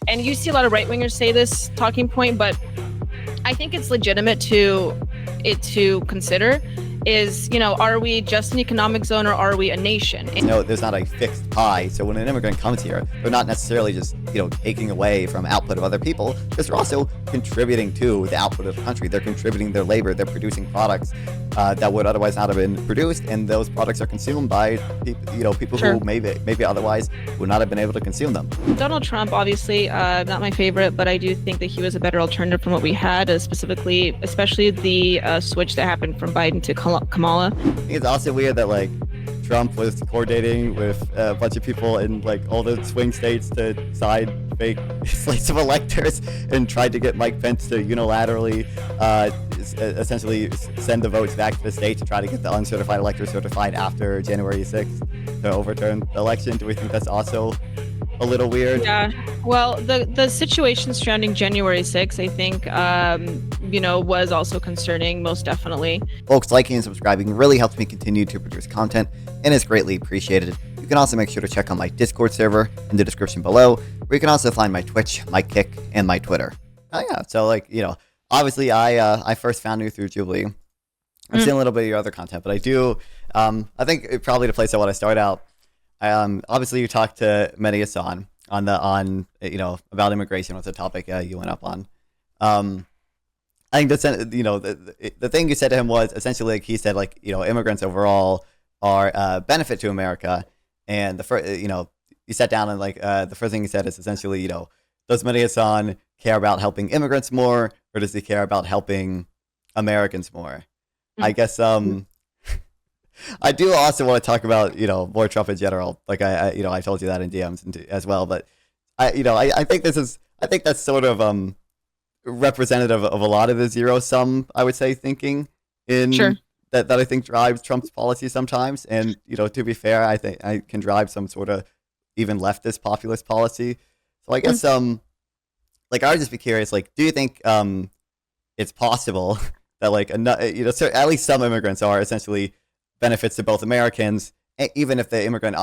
And you see a lot of right-wingers say this talking point, but I think it's legitimate to consider is, are we just an economic zone or are we a nation? No, there's not a fixed pie. So when an immigrant comes here, they're not necessarily just, taking away from output of other people, because they're also contributing to the output of the country. They're contributing their labor. They're producing products that would otherwise not have been produced, and those products are consumed by people Sure. who maybe otherwise would not have been able to consume them. Donald Trump, obviously, not my favorite, but I do think that he was a better alternative from what we had, especially the switch that happened from Biden to Kamala. I think it's also weird that Trump was coordinating with a bunch of people in all the swing states to sign fake slates of electors and tried to get Mike Pence to unilaterally essentially send the votes back to the state to try to get the uncertified electors certified after January 6th to overturn the election. Do we think that's also a little weird? Yeah. Well, the situation surrounding January 6th, I think, was also concerning, most definitely. Folks, liking and subscribing really helps me continue to produce content and is greatly appreciated. You can also make sure to check out my Discord server in the description below, where you can also find my Twitch, my Kick, and my Twitter. Oh yeah, so obviously I first found you through Jubilee. I've seen a little bit of your other content, but I do, I think probably the place I want to start out. Obviously, you talked to Mehdi Hasan on about immigration was a topic you went up on. I think the thing you said to him was essentially he said immigrants overall are a benefit to America, and the first you sat down and the first thing he said is essentially does Mehdi Hasan care about helping immigrants more, or does he care about helping Americans more? I guess I do also want to talk about more Trump in general. I told you that in DMs as well, but I think that's sort of representative of a lot of the zero sum, I would say, thinking in Sure. that I think drives Trump's policy sometimes. And to be fair, I think I can drive some sort of even leftist populist policy. So I guess I would just be curious, do you think it's possible that at least some immigrants are essentially benefits to both Americans, even if the immigrant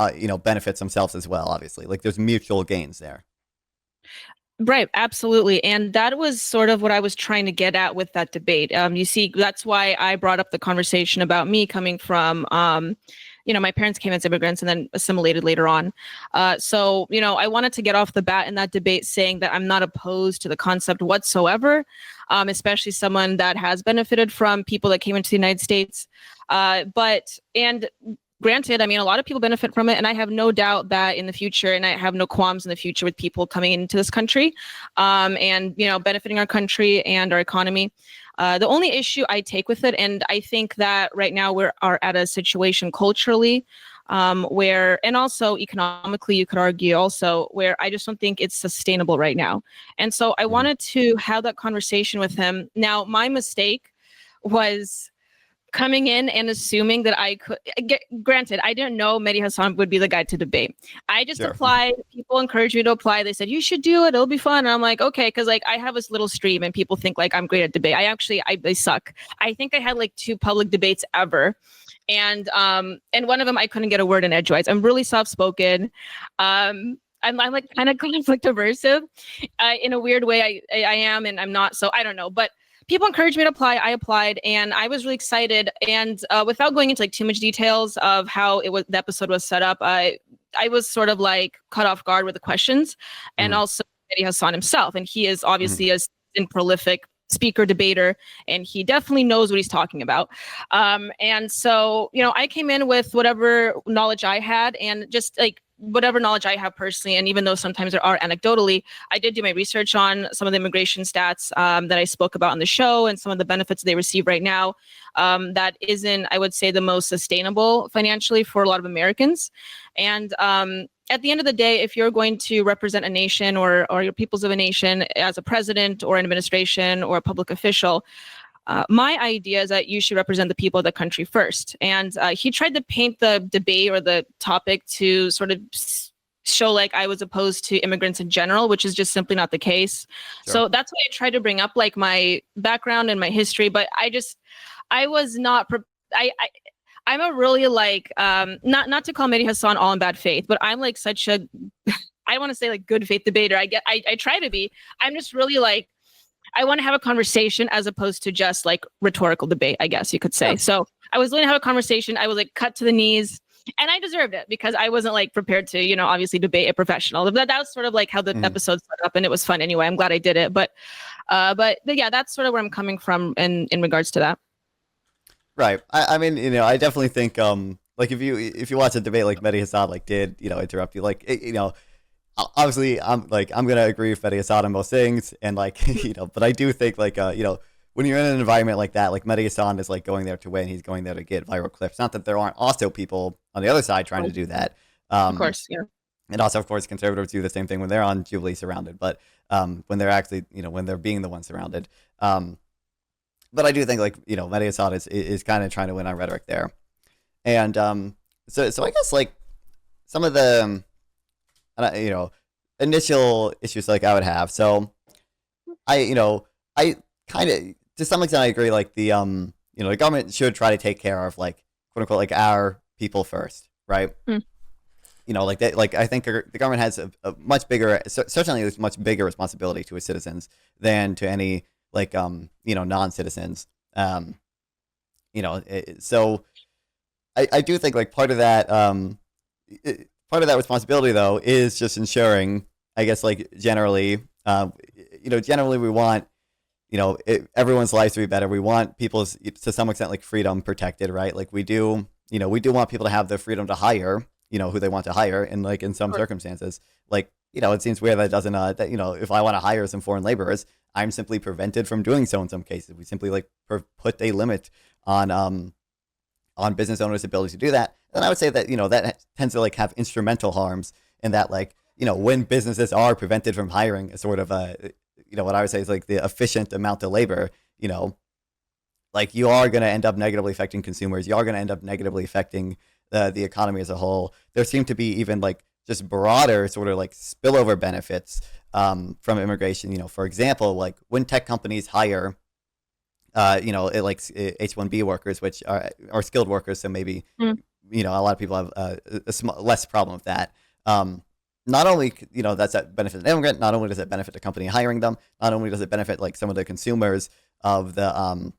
benefits themselves as well? Obviously, there's mutual gains there. Right, absolutely. And that was sort of what I was trying to get at with that debate. You see, that's why I brought up the conversation about me coming from, my parents came as immigrants and then assimilated later on. So, I wanted to get off the bat in that debate saying that I'm not opposed to the concept whatsoever, especially someone that has benefited from people that came into the United States. And granted, a lot of people benefit from it, and I have no doubt that in the future, and I have no qualms in the future with people coming into this country, and benefiting our country and our economy. The only issue I take with it, and I think that right now we are at a situation culturally, where, and also economically, you could argue also, where I just don't think it's sustainable right now. And so I wanted to have that conversation with him. Now, my mistake was coming in and assuming that I could granted, I didn't know Mehdi Hasan would be the guy to debate. I just applied. People encouraged me to apply. They said, you should do it. It'll be fun. And I'm like, okay. Cause I have this little stream and people think I'm great at debate. I suck. I think I had 2 public debates ever. And one of them, I couldn't get a word in edgewise. I'm really soft-spoken. I'm kind of conflict aversive in a weird way. I am, and I'm not. So I don't know, but people encouraged me to apply. I applied, and I was really excited. And without going into too much details of how the episode was set up, I was sort of caught off guard with the questions, and also Mehdi Hasan himself. And he is obviously a prolific speaker, debater, and he definitely knows what he's talking about. And so, I came in with whatever knowledge I had, and just whatever knowledge I have personally, and even though sometimes there are anecdotally, I did do my research on some of the immigration stats that I spoke about on the show and some of the benefits they receive right now. That isn't, I would say, the most sustainable financially for a lot of Americans. And at the end of the day, if you're going to represent a nation or your peoples of a nation as a president or an administration or a public official, my idea is that you should represent the people of the country first. And he tried to paint the debate or the topic to sort of show I was opposed to immigrants in general, which is just simply not the case. Sure. So that's why I tried to bring up my background and my history, but I was not, I'm a really not to call Mehdi Hasan all in bad faith, but I'm such a I want to say like good faith debater. I try to be. I'm just really like, I want to have a conversation as opposed to just like rhetorical debate, I guess you could say. So I was willing to have a conversation. I was like cut to the knees, and I deserved it because I wasn't like prepared to, obviously debate a professional. That was sort of like how the episode set up, and it was fun anyway. I'm glad I did it. But yeah, that's sort of where I'm coming from in regards to that. Right. I mean, I definitely think like if you watch a debate like Mehdi Hasan like did, interrupt you, like obviously I'm gonna agree with Mehdi Hasan on most things, and like but I do think like when you're in an environment like that, like Mehdi Hasan is like going there to win, he's going there to get viral clips. Not that there aren't also people on the other side trying to do that. Of course, yeah. And also, of course, conservatives do the same thing when they're on Jubilee surrounded, but when they're actually when they're being the one surrounded. But I do think like Mehdi Hasan is kind of trying to win on rhetoric there, and so I guess like some of the initial issues like I would have. So I kind of to some extent I agree like the the government should try to take care of like quote unquote like our people first, right? Like that, like I think the government has a much bigger, certainly a much bigger responsibility to its citizens than to any like non-citizens. So I do think like part of that responsibility though is just ensuring, I guess like generally generally we want everyone's lives to be better. We want people's to some extent like freedom protected, right? Like we do want people to have the freedom to hire who they want to hire, and like in some circumstances, like it seems weird that it doesn't that if I want to hire some foreign laborers, I'm simply prevented from doing so in some cases. We simply like put a limit on business owners' ability to do that. And I would say that that tends to like have instrumental harms in that like when businesses are prevented from hiring a sort of what I would say is like the efficient amount of labor, like you are going to end up negatively affecting consumers. You are going to end up negatively affecting the economy as a whole. There seem to be even like just broader sort of like spillover benefits from immigration. For example, like when tech companies hire, like H-1B workers, which are skilled workers, so maybe a lot of people have less problem with that. Not only does that benefit an immigrant, not only does it benefit the company hiring them, not only does it benefit like some of the consumers of the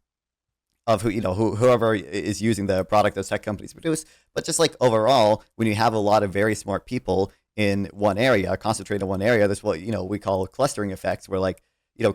whoever is using the product those tech companies produce, but just like overall, when you have a lot of very smart people in one area, concentrated in one area, that's what we call clustering effects, where like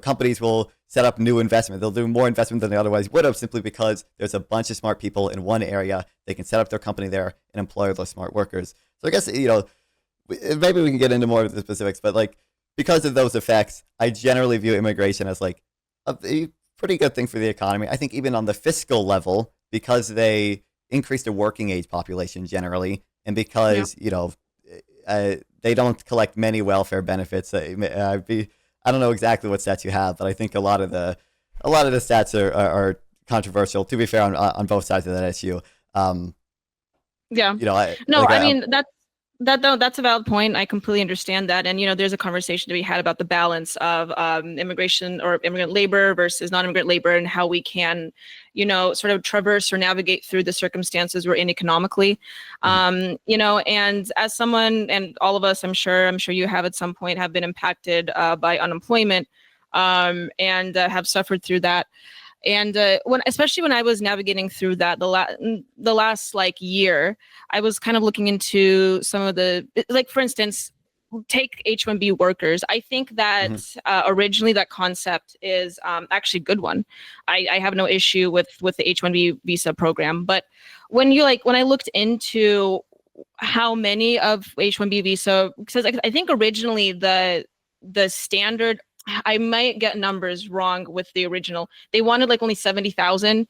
companies will set up new investment. They'll do more investment than they otherwise would have, simply because there's a bunch of smart people in one area. They can set up their company there and employ those smart workers. So I guess maybe we can get into more of the specifics, but like because of those effects, I generally view immigration as like a pretty good thing for the economy. I think even on the fiscal level, because they increase the working age population generally, and because they don't collect many welfare benefits. I don't know exactly what stats you have, but I think a lot of the stats are controversial. To be fair, on both sides of that issue. That's a valid point. I completely understand that. And, there's a conversation to be had about the balance of immigration or immigrant labor versus non-immigrant labor, and how we can, sort of traverse or navigate through the circumstances we're in economically. And as someone, and all of us, I'm sure you have at some point have been impacted by unemployment and have suffered through that. And especially when I was navigating through that, the last like year, I was kind of looking into some of the, like, for instance, take H-1B workers. I think that originally that concept is actually a good one. I have no issue with the H-1B visa program. But when I looked into how many of H-1B visa, because I think originally the standard, I might get numbers wrong with the original. They wanted like only 70,000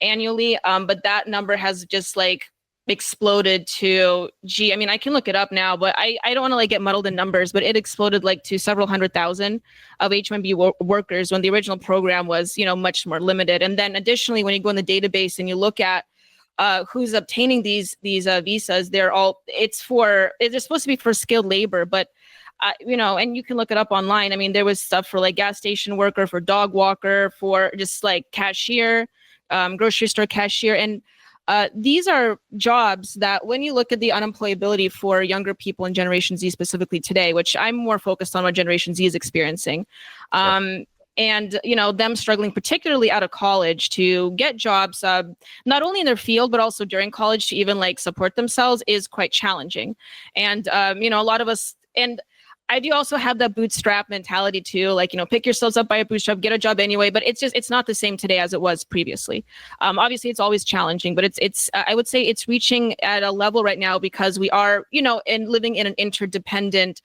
annually, but that number has just like exploded to, I mean, I can look it up now, but I don't want to like get muddled in numbers, but it exploded like to several 100,000 of H-1B workers when the original program was, much more limited. And then additionally, when you go in the database and you look at who's obtaining these visas, it's supposed to be for skilled labor, but and you can look it up online. I mean, there was stuff for like gas station worker, for dog walker, for just like cashier, grocery store cashier. And these are jobs that when you look at the unemployability for younger people in Generation Z specifically today, which I'm more focused on what Generation Z is experiencing, and them struggling particularly out of college to get jobs, not only in their field but also during college to even like support themselves is quite challenging. And a lot of us, and I do also have that bootstrap mentality too, like, pick yourselves up by a bootstrap, get a job anyway, but it's not the same today as it was previously. Obviously it's always challenging, but it's I would say it's reaching at a level right now because we are, living in an interdependent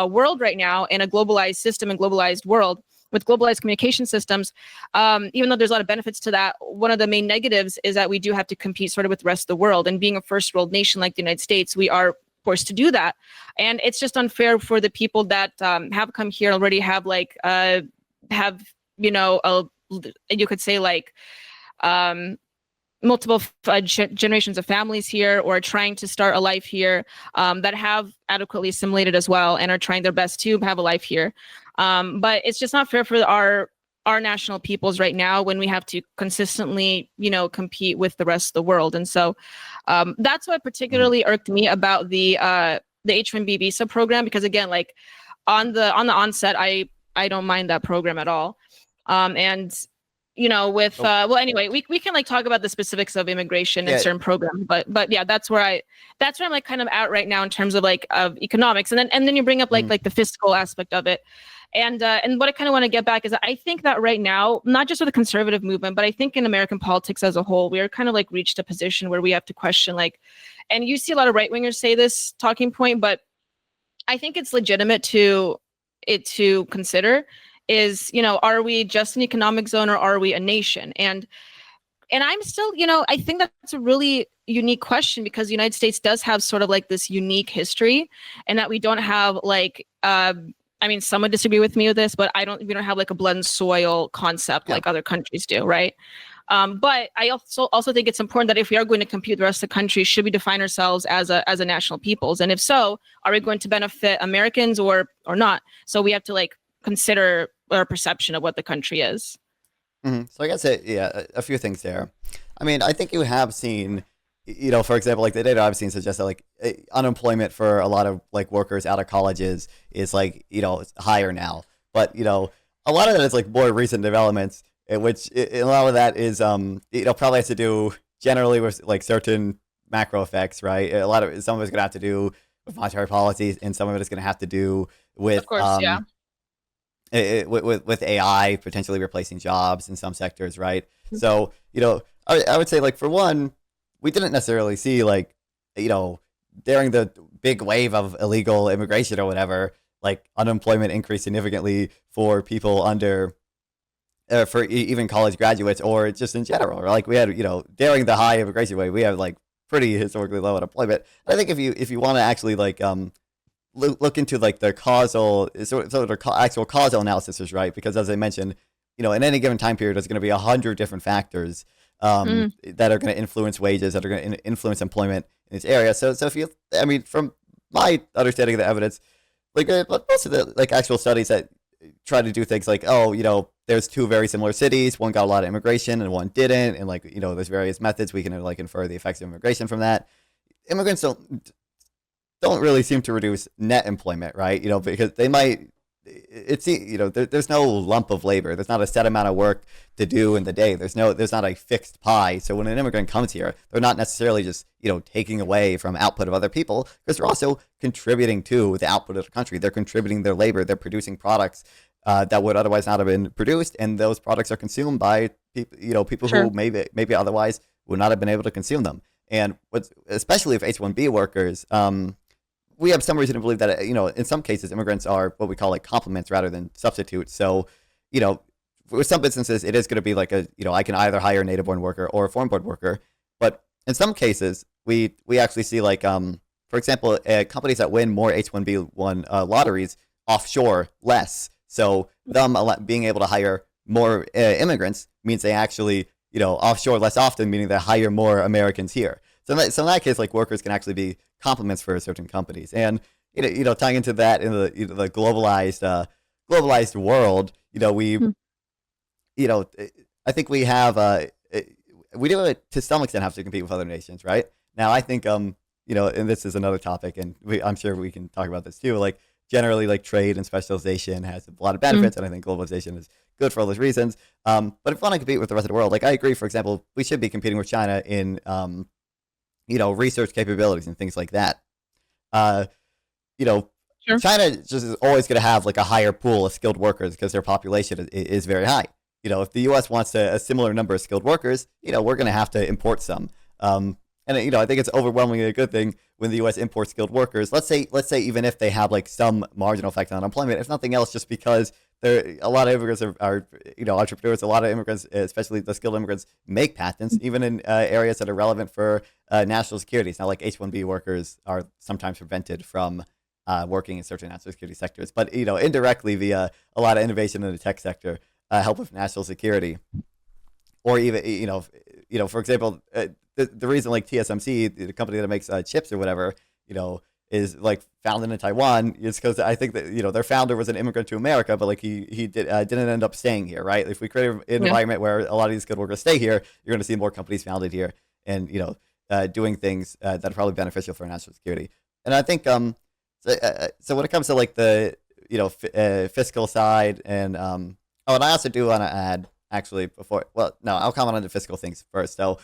world right now, in a globalized system and globalized world with globalized communication systems. Even though there's a lot of benefits to that, one of the main negatives is that we do have to compete sort of with the rest of the world. And being a first world nation like the United States, we are forced to do that. And it's just unfair for the people that have come here already, have you could say like multiple generations of families here, or trying to start a life here, that have adequately assimilated as well and are trying their best to have a life here. But it's just not fair for our national peoples right now when we have to consistently, compete with the rest of the world. And so that's what particularly irked me about the H-1B visa program, because again, like on the onset, I don't mind that program at all. Anyway, we can like talk about the specifics of immigration and certain programs, but yeah, that's where I'm like kind of at right now in terms of like of economics. And then you bring up like the fiscal aspect of it. And what I kind of want to get back is that I think that right now, not just with the conservative movement, but I think in American politics as a whole, we are kind of like reached a position where we have to question like, and you see a lot of right wingers say this talking point, but I think it's legitimate to consider is, are we just an economic zone or are we a nation? And I'm still, I think that's a really unique question, because the United States does have sort of like this unique history, and that we don't have like, some would disagree with me with this, but we don't have like a blood and soil concept like other countries do, right? But I also think it's important that if we are going to compete with the rest of the country, should we define ourselves as a national peoples? And if so, are we going to benefit Americans or not? So we have to like consider our perception of what the country is. Mm-hmm. So I guess, a few things there. I mean, I think you have seen, for example, like the data I've seen suggests that like unemployment for a lot of like workers out of colleges is like, it's higher now. But, a lot of that is like more recent developments, in which a lot of that is, probably has to do generally with like certain macro effects, right? Some of it's going to have to do with monetary policies, and some of it is going to have to do with, of course, with AI potentially replacing jobs in some sectors, right? So, I would say, like, for one, we didn't necessarily see, like, during the big wave of illegal immigration or whatever, like, unemployment increased significantly for people for even college graduates, or just in general. Like, we had, during the high immigration wave, we had, like, pretty historically low unemployment. I think if you want to actually, like, look into like the causal actual causal analysis, right? Because as I mentioned, in any given time period, there's going to be 100 different factors that are going to influence wages, that are going to influence employment in this area. So from my understanding of the evidence, like most of the like actual studies that try to do things like, there's two very similar cities, one got a lot of immigration and one didn't, and like there's various methods we can like infer the effects of immigration from that. Immigrants don't really seem to reduce net employment, right? Because they might, there's no lump of labor. There's not a set amount of work to do in the day. There's not a fixed pie. So when an immigrant comes here, they're not necessarily just, taking away from output of other people, because they're also contributing to the output of the country. They're contributing their labor. They're producing products that would otherwise not have been produced. And those products are consumed by people Sure. who maybe otherwise would not have been able to consume them. And especially if H-1B workers, we have some reason to believe that, in some cases, immigrants are what we call like complements rather than substitutes. So, with some businesses, it is going to be like I can either hire a native-born worker or a foreign-born worker. But in some cases, we actually see like, for example, companies that win more H-1B1 lotteries offshore less. So them being able to hire more immigrants means they actually, offshore less often, meaning they hire more Americans here. So in that case, like workers can actually be complements for certain companies, and tying into that in the globalized world, I think we have we do to some extent have to compete with other nations, right? Now, I think and this is another topic, and I'm sure we can talk about this too. Like generally, like trade and specialization has a lot of benefits, and I think globalization is good for all those reasons. But if we want to compete with the rest of the world, like I agree, for example, we should be competing with China in research capabilities and things like that. Sure. China just is always going to have like a higher pool of skilled workers because their population is very high. If the U.S. wants a similar number of skilled workers, we're going to have to import some. And I think it's overwhelmingly a good thing when the U.S. imports skilled workers. Let's say even if they have like some marginal effect on unemployment, if nothing else, just because a lot of immigrants are entrepreneurs. A lot of immigrants, especially the skilled immigrants, make patents even in areas that are relevant for national security. It's not like H-1B workers are sometimes prevented from working in certain national security sectors, but indirectly via a lot of innovation in the tech sector, help with national security, or even for example, the reason like TSMC, the company that makes chips or whatever, is like founded in Taiwan, is because I think that their founder was an immigrant to America, but like he didn't end up staying here, right? If we create an environment where a lot of these good workers stay here, you're going to see more companies founded here and doing things that are probably beneficial for national security. And I think so when it comes to like the fiscal side and and I also do want to add actually I'll comment on the fiscal things first. So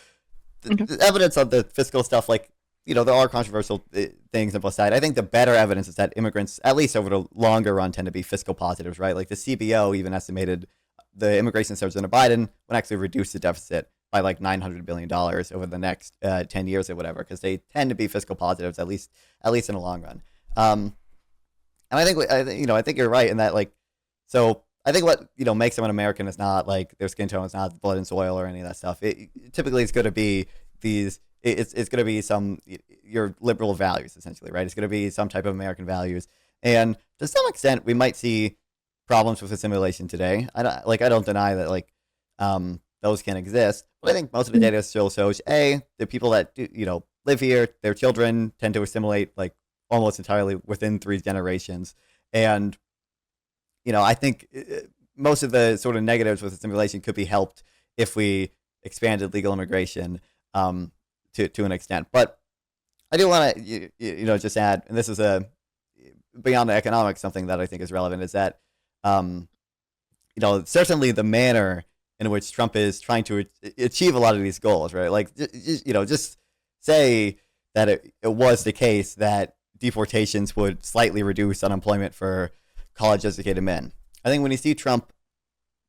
the evidence of the fiscal stuff, like there are controversial things on both sides. I think the better evidence is that immigrants, at least over the longer run, tend to be fiscal positives, right? Like the CBO even estimated the immigration surge under Biden would actually reduce the deficit by like $900 billion over the next 10 years or whatever, because they tend to be fiscal positives, at least in the long run. And I think you're right in that, like, so I think what makes someone American is not like their skin tone, is not blood and soil or any of that stuff. Typically it's going to be it's going to be your liberal values, essentially, right? It's going to be some type of American values, and to some extent we might see problems with assimilation today. I don't deny that like those can exist, but I think most of the data still shows the people that live here, their children tend to assimilate like almost entirely within 3 generations. And, I think most of the sort of negatives with assimilation could be helped if we expanded legal immigration to an extent. But I do want to, just add, and this is beyond the economics, something that I think is relevant, is that, certainly the manner in which Trump is trying to achieve a lot of these goals, right? Like, just say that it was the case that deportations would slightly reduce unemployment for college-educated men. I think when you see Trump,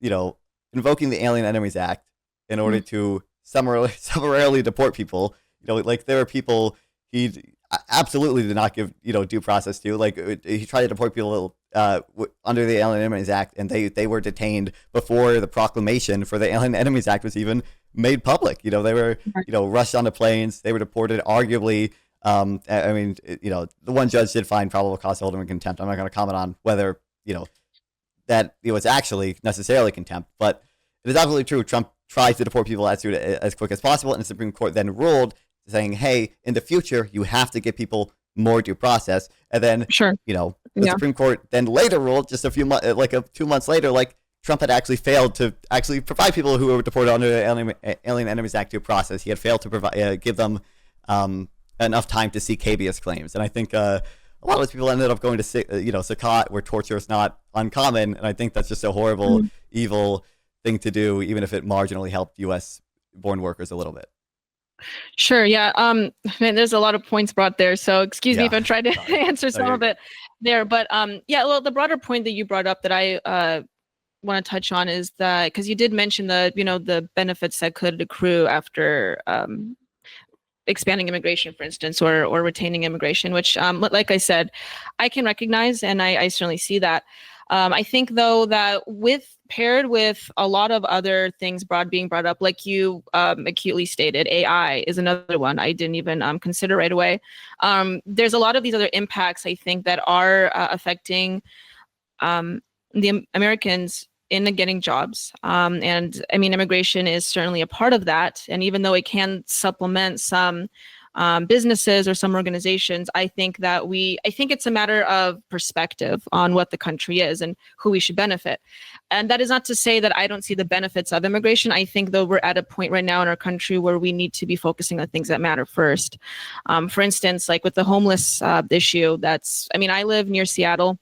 invoking the Alien Enemies Act in order to summarily deport people, like there are people he absolutely did not give due process to. Like he tried to deport people under the Alien Enemies Act, and they were detained before the proclamation for the Alien Enemies Act was even made public. They were rushed onto planes. They were deported. Arguably, the one judge did find probable cause to hold him in contempt. I'm not going to comment on whether that it was actually necessarily contempt, but it is absolutely true. Trump tried to deport people as quick as possible, and the Supreme Court then ruled, saying, "Hey, in the future, you have to give people more due process." And then, the Supreme Court then later ruled, just a few months, 2 months later, like Trump had actually failed to actually provide people who were deported under the Alien Enemies Act due process. He had failed to provide give them enough time to seek habeas claims, and I think a lot of those people ended up going to Sakat, where torture is not uncommon, and I think that's just a horrible, evil thing to do, even if it marginally helped U.S. born workers a little bit. Sure. Yeah. Man, there's a lot of points brought there. So excuse me if I'm trying to answer some of it there. But well, the broader point that you brought up that I want to touch on is that, because you did mention the benefits that could accrue after expanding immigration, for instance, or retaining immigration, which, like I said, I can recognize, and I certainly see that. I think, though, that paired with a lot of other things being brought up, like you acutely stated, AI is another one I didn't even consider right away. There's a lot of these other impacts, I think, that are affecting the Americans in getting jobs. And I mean, immigration is certainly a part of that. And even though it can supplement some businesses or some organizations. I think it's a matter of perspective on what the country is and who we should benefit. And that is not to say that I don't see the benefits of immigration. I think, though, we're at a point right now in our country where we need to be focusing on things that matter first. For instance, like with the homeless issue, I live near Seattle.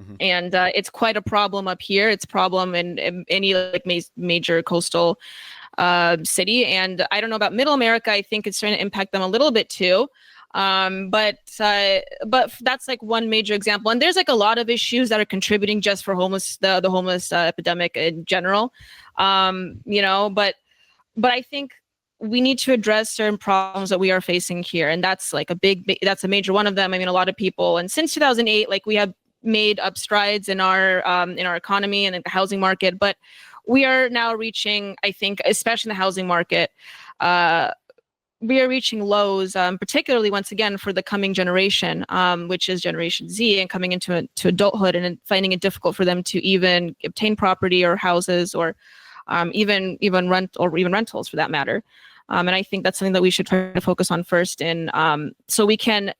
Mm-hmm. And it's quite a problem up here. It's a problem in any like major coastal city. And I don't know about Middle America. I think it's starting to impact them a little bit too. But that's like one major example. And there's like a lot of issues that are contributing just for the homeless epidemic in general. But I think we need to address certain problems that we are facing here. And that's like that's a major one of them. I mean, a lot of people, and since 2008, like we have made up strides in our economy and in the housing market, but we are now reaching, I think, especially in the housing market, we are reaching lows, particularly once again for the coming generation, which is Generation Z, and coming into adulthood and finding it difficult for them to even obtain property or houses or even rentals for that matter. And I think that's something that we should try to focus on first, and so we can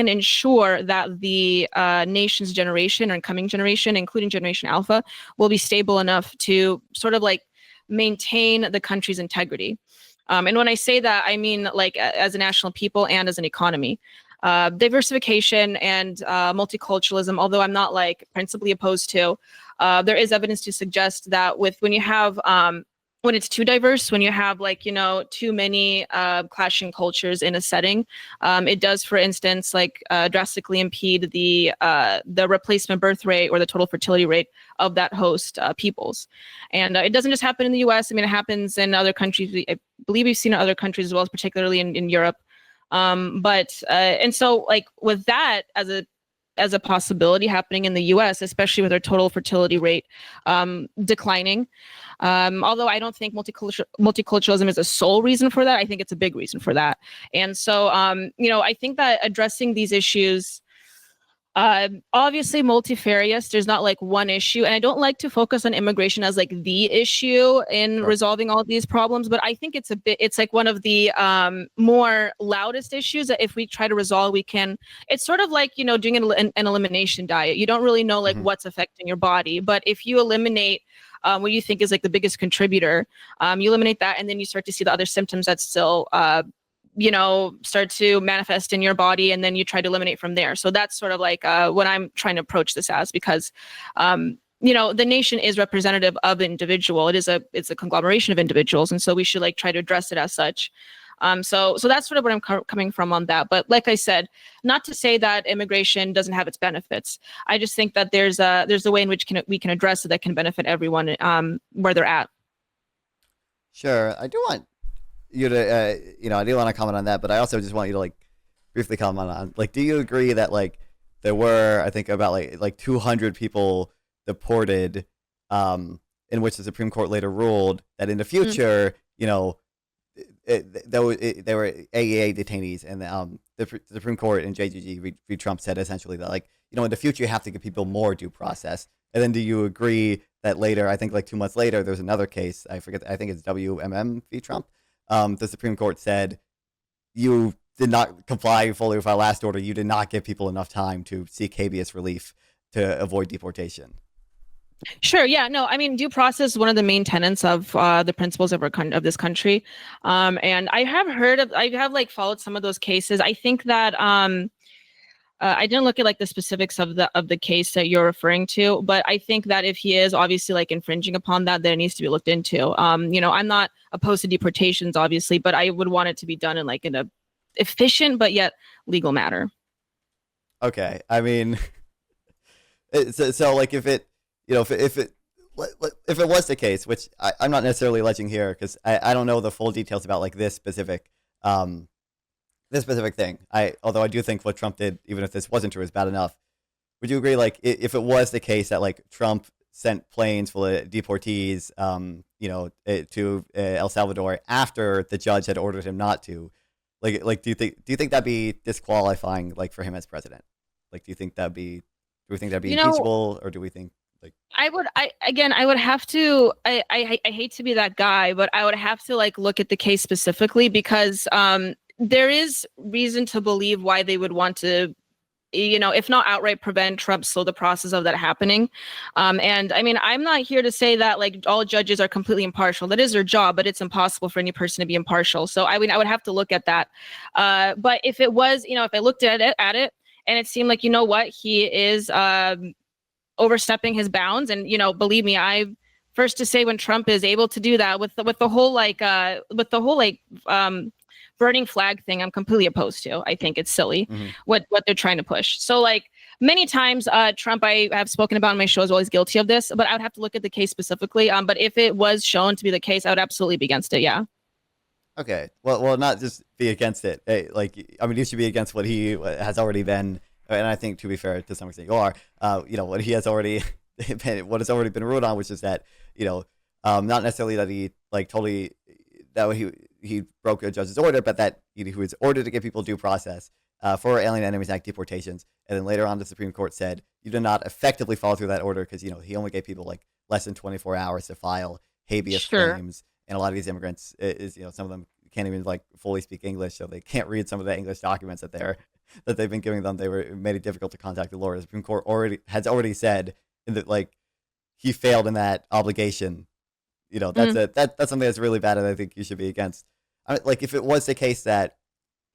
ensure that the nation's generation or coming generation, including Generation Alpha, will be stable enough to sort of like maintain the country's integrity. And when I say that, I mean like as a national people and as an economy. Diversification and multiculturalism, although I'm not like principally opposed to, there is evidence to suggest that when you have when it's too diverse, when you have like, too many clashing cultures in a setting, it does, for instance, like drastically impede the replacement birth rate or the total fertility rate of that host peoples. And it doesn't just happen in the US. I mean, it happens in other countries. I believe we've seen it in other countries as well, particularly in Europe. And so like with that as a possibility happening in the US, especially with our total fertility rate declining. Although I don't think multiculturalism is a sole reason for that. I think it's a big reason for that. And so, I think that addressing these issues, obviously multifarious, there's not like one issue. And I don't like to focus on immigration as like the issue in resolving all of these problems, but I think it's like one of the more loudest issues that if we try to resolve, it's sort of like, doing an elimination diet. You don't really know like what's affecting your body, but if you eliminate what you think is like the biggest contributor, you eliminate that, and then you start to see the other symptoms that still start to manifest in your body, and then you try to eliminate from there. So that's sort of like what I'm trying to approach this as, because the nation is representative of the individual. It's a conglomeration of individuals, and so we should like try to address it as such. So that's sort of where I'm coming from on that. But like I said, not to say that immigration doesn't have its benefits. I just think that there's a way in which we can address it that can benefit everyone where they're at. Sure, I do want you to, I do want to comment on that, but I also just want you to like briefly comment on, like, do you agree that like there were, I think, about like 200 people deported, in which the Supreme Court later ruled that in the future, they were AEA detainees, and the Supreme Court and JGG v. Trump said essentially that like, in the future you have to give people more due process. And then do you agree that later, I think like 2 months later, there's another case, I forget, I think it's WMM v. Trump. The Supreme Court said you did not comply fully with our last order. You did not give people enough time to seek habeas relief to avoid deportation. Sure. Yeah. No. I mean, due process is one of the main tenets of the principles of this country, and I have like followed some of those cases. I think that I didn't look at like the specifics of the case that you're referring to, but I think that if he is obviously like infringing upon that, then it needs to be looked into. I'm not opposed to deportations, obviously, but I would want it to be done in a efficient but yet legal manner. Okay. I mean, so like if it was the case, which I'm not necessarily alleging here because I don't know the full details about like this specific thing. Although I do think what Trump did, even if this wasn't true, is bad enough. Would you agree, like, if it was the case that like Trump sent planes full of deportees, to El Salvador after the judge had ordered him not to, like, do you think that'd be disqualifying, like, for him as president? Like, do we think that'd be impeachable, or do we think? I would have to, I hate to be that guy, but I would have to like look at the case specifically because there is reason to believe why they would want to, if not outright prevent, Trump slow the process of that happening. And I mean, I'm not here to say that like all judges are completely impartial. That is their job, but it's impossible for any person to be impartial. So I mean, I would have to look at that. But if it was, if I looked at it and it seemed like, what, he is overstepping his bounds. And, believe me, I first to say when Trump is able to do that with the whole burning flag thing, I'm completely opposed to. I think it's silly what they're trying to push. So like many times, Trump, I have spoken about in my show, is always guilty of this, but I would have to look at the case specifically. But if it was shown to be the case, I would absolutely be against it. Yeah. Okay. Well, not just be against it. Hey, you should be against what he has already been, and I think, to be fair, to some extent, you are. What he has already what has already been ruled on, which is that, not necessarily that he totally that he broke a judge's order, but that he was ordered to give people due process for Alien Enemies Act deportations, and then later on the Supreme Court said you did not effectively follow through that order because he only gave people like less than 24 hours to file habeas claims, and a lot of these immigrants some of them can't even fully speak English, so they can't read some of the English documents that they've been giving them. They made it difficult to contact the lawyer. The Supreme Court has already said that he failed in that obligation. That's something that's really bad, and I think you should be against. If it was the case that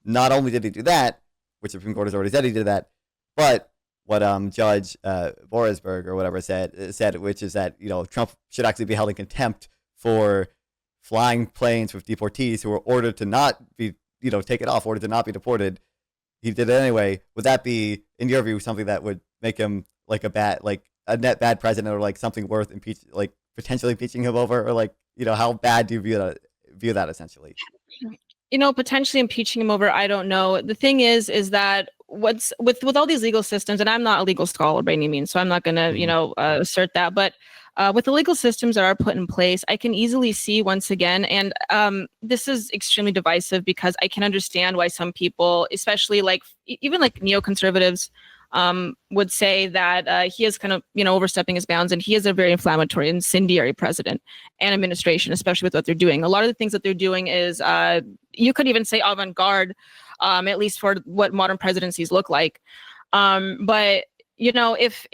not only did he do that, which the Supreme Court has already said he did that, but what Judge Borisberg or whatever said, which is that Trump should actually be held in contempt for flying planes with deportees who were ordered to not be taken off, ordered to not be deported. He did it anyway. Would that be, in your view, something that would make him a net bad president, or something worth potentially impeaching him over, or how bad do you view that essentially? Potentially impeaching him over, I don't know. The thing is that what's with all these legal systems, and I'm not a legal scholar by any means, so I'm not going to assert that, but with the legal systems that are put in place, I can easily see once again, and this is extremely divisive because I can understand why some people, especially even neoconservatives, would say that he is kind of, overstepping his bounds, and he is a very inflammatory, incendiary president and administration, especially with what they're doing. A lot of the things that they're doing is, you could even say avant-garde, at least for what modern presidencies look like. But if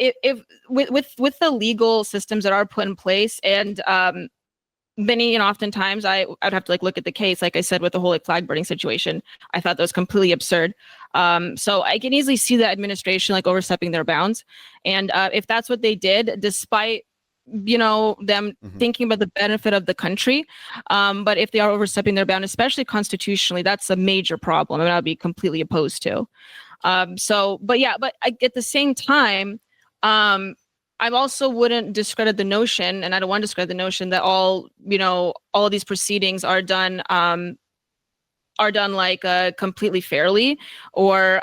with the legal systems that are put in place, and many, oftentimes I'd have to look at the case, like I said, with the whole flag burning situation, I thought that was completely absurd. So I can easily see the administration overstepping their bounds. And if that's what they did, despite, them thinking about the benefit of the country, but if they are overstepping their bound, especially constitutionally, that's a major problem, and I'll be completely opposed to. But at the same time, I also wouldn't discredit the notion, and I don't want to discredit the notion that all of these proceedings are done completely fairly, or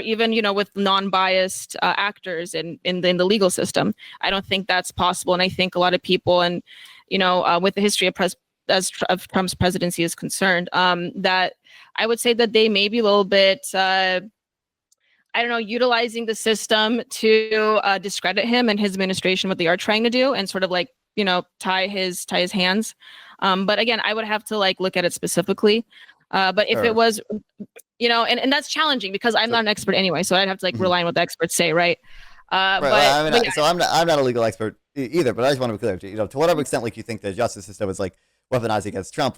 even with non-biased actors in the legal system. I don't think that's possible, and I think a lot of people, and with the history of Trump's presidency is concerned, that I would say that they may be a little bit utilizing the system to discredit him and his administration, what they are trying to do, and sort of tie his hands. But again, I would have to look at it specifically. But if it was, and that's challenging because I'm not an expert anyway, so I'd have to rely on what the experts say, right? Right. So I'm not a legal expert either, but I just want to be clear, to whatever extent you think the justice system is weaponized against Trump,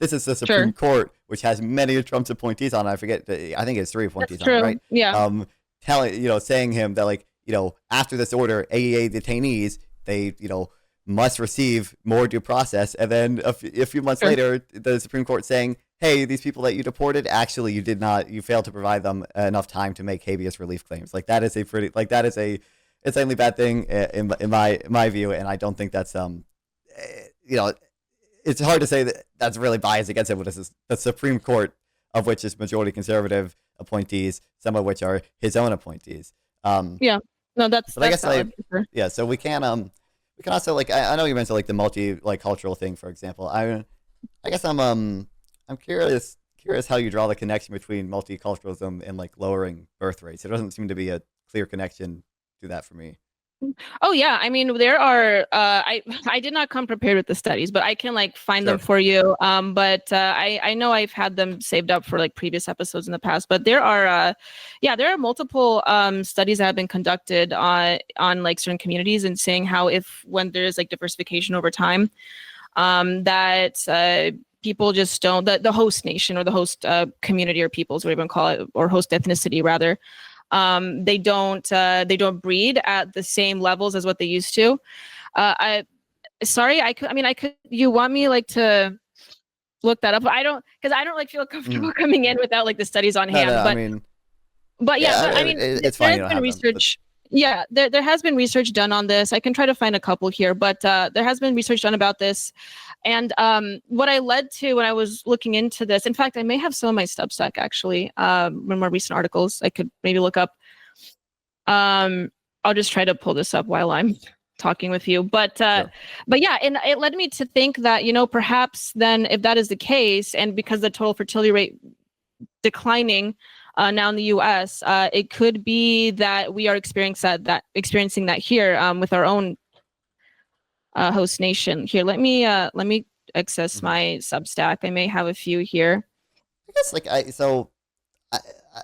this is the Supreme Court, which has many of Trump's appointees on. I think it's 3 appointees on it, right? Yeah. Saying him that after this order, AEA detainees, they must receive more due process, and then a few months later, the Supreme Court saying, hey, these people that you deported, actually you failed to provide them enough time to make habeas relief claims. That is a insanely bad thing in my view, and I don't think that's it's hard to say that that's really biased against him, but this is the Supreme Court, of which is majority conservative appointees, some of which are his own appointeees. Yeah, no, that's I guess valid, for sure. Yeah, so we can also I know you mentioned the multi-cultural thing, for example. I guess I'm curious how you draw the connection between multiculturalism and lowering birth rates. There doesn't seem to be a clear connection to that for me. Oh yeah, I mean there are I did not come prepared with the studies, but I can like find them Sure. for you. But I know I've had them saved up for like previous episodes in the past. But there are yeah, there are multiple studies that have been conducted on like certain communities and saying how if when there's like diversification over time, that people just don't the host nation or the host community or peoples, whatever you want to call it, or host ethnicity rather, they don't breed at the same levels as what they used to. I sorry, I could you want me like to look that up? I don't because I don't like feel Mm. comfortable coming in without like the studies on No, hand. no, I mean, But yeah, yeah, but I mean it's there fine you has don't been have them, but research. Yeah, there has been research done on this. I can try to find a couple here, but there has been research done about this. And what I led to when I was looking into this, in fact, I may have some of my Substack actually, more recent articles I could maybe look up. Um, I'll just try to pull this up while I'm talking with you. sure. But yeah, and it led me to think that, you know, perhaps then if that is the case, and because the total fertility rate declining now in the U.S., it could be that we are experiencing that here with our own host nation. Here, let me access Mhm. my Substack. I may have a few here. I guess like I,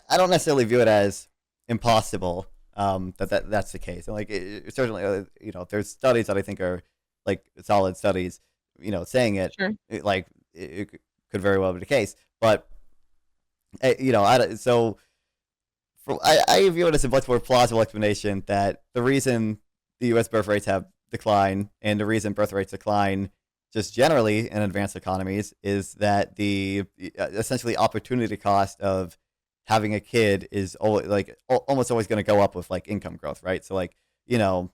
I don't necessarily view it as impossible that's the case. And like certainly, there's studies that I think are like solid studies, saying Sure. it could very well be the case. But so I view it as a much more plausible explanation that the reason the U.S. birth rates have declined and the reason birth rates decline just generally in advanced economies is that the essentially opportunity cost of having a kid is almost always going to go up with like income growth, right? So like you know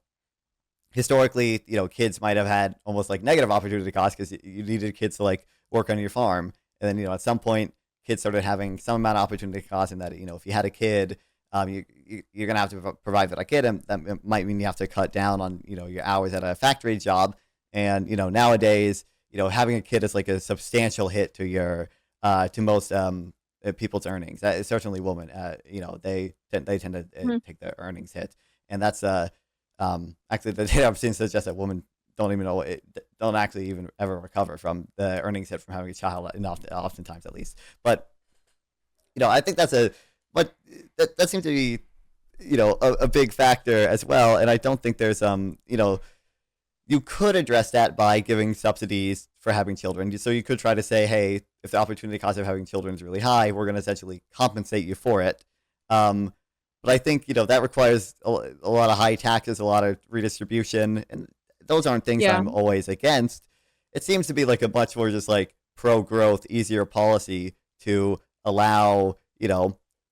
historically, kids might have had almost like negative opportunity costs because you needed kids to like work on your farm, and then at some point kids started having some amount of opportunity cost, and that if you had a kid, you're gonna have to provide for that kid, and that might mean you have to cut down on your hours at a factory job, and nowadays having a kid is like a substantial hit to your to most people's earnings. That is certainly women. They tend to Mhm. take the earnings hit, and that's actually, the data I've seen suggests that women don't even know don't actually even ever recover from the earnings hit from having a child, oftentimes at least. But I think but that seems to be a big factor as well. And I don't think there's you could address that by giving subsidies for having children. So you could try to say, hey, if the opportunity cost of having children is really high, we're going to essentially compensate you for it. Um, but I think that requires a lot of high taxes, a lot of redistribution, and those aren't things Yeah. I'm always against. It seems to be like a much more just like pro growth, easier policy to allow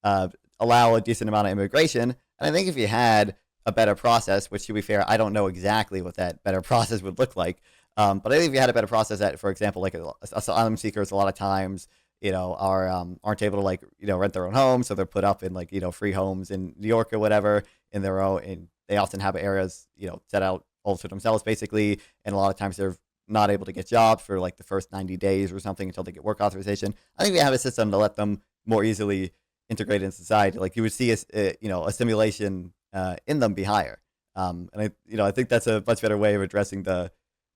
uh, allow a decent amount of immigration. And I think if you had a better process, which to be fair, I don't know exactly what that better process would look like. But I think if you had a better process that, for example, like asylum seekers, a lot of times aren't able to like rent their own home, so they're put up in like free homes in New York or whatever in their own, and they often have areas set out all to themselves basically, and a lot of times they're not able to get jobs for like the first 90 days or something until they get work authorization. I think we have a system to let them more easily integrate in society. Like you would see assimilation in them be higher. And I think that's a much better way of addressing the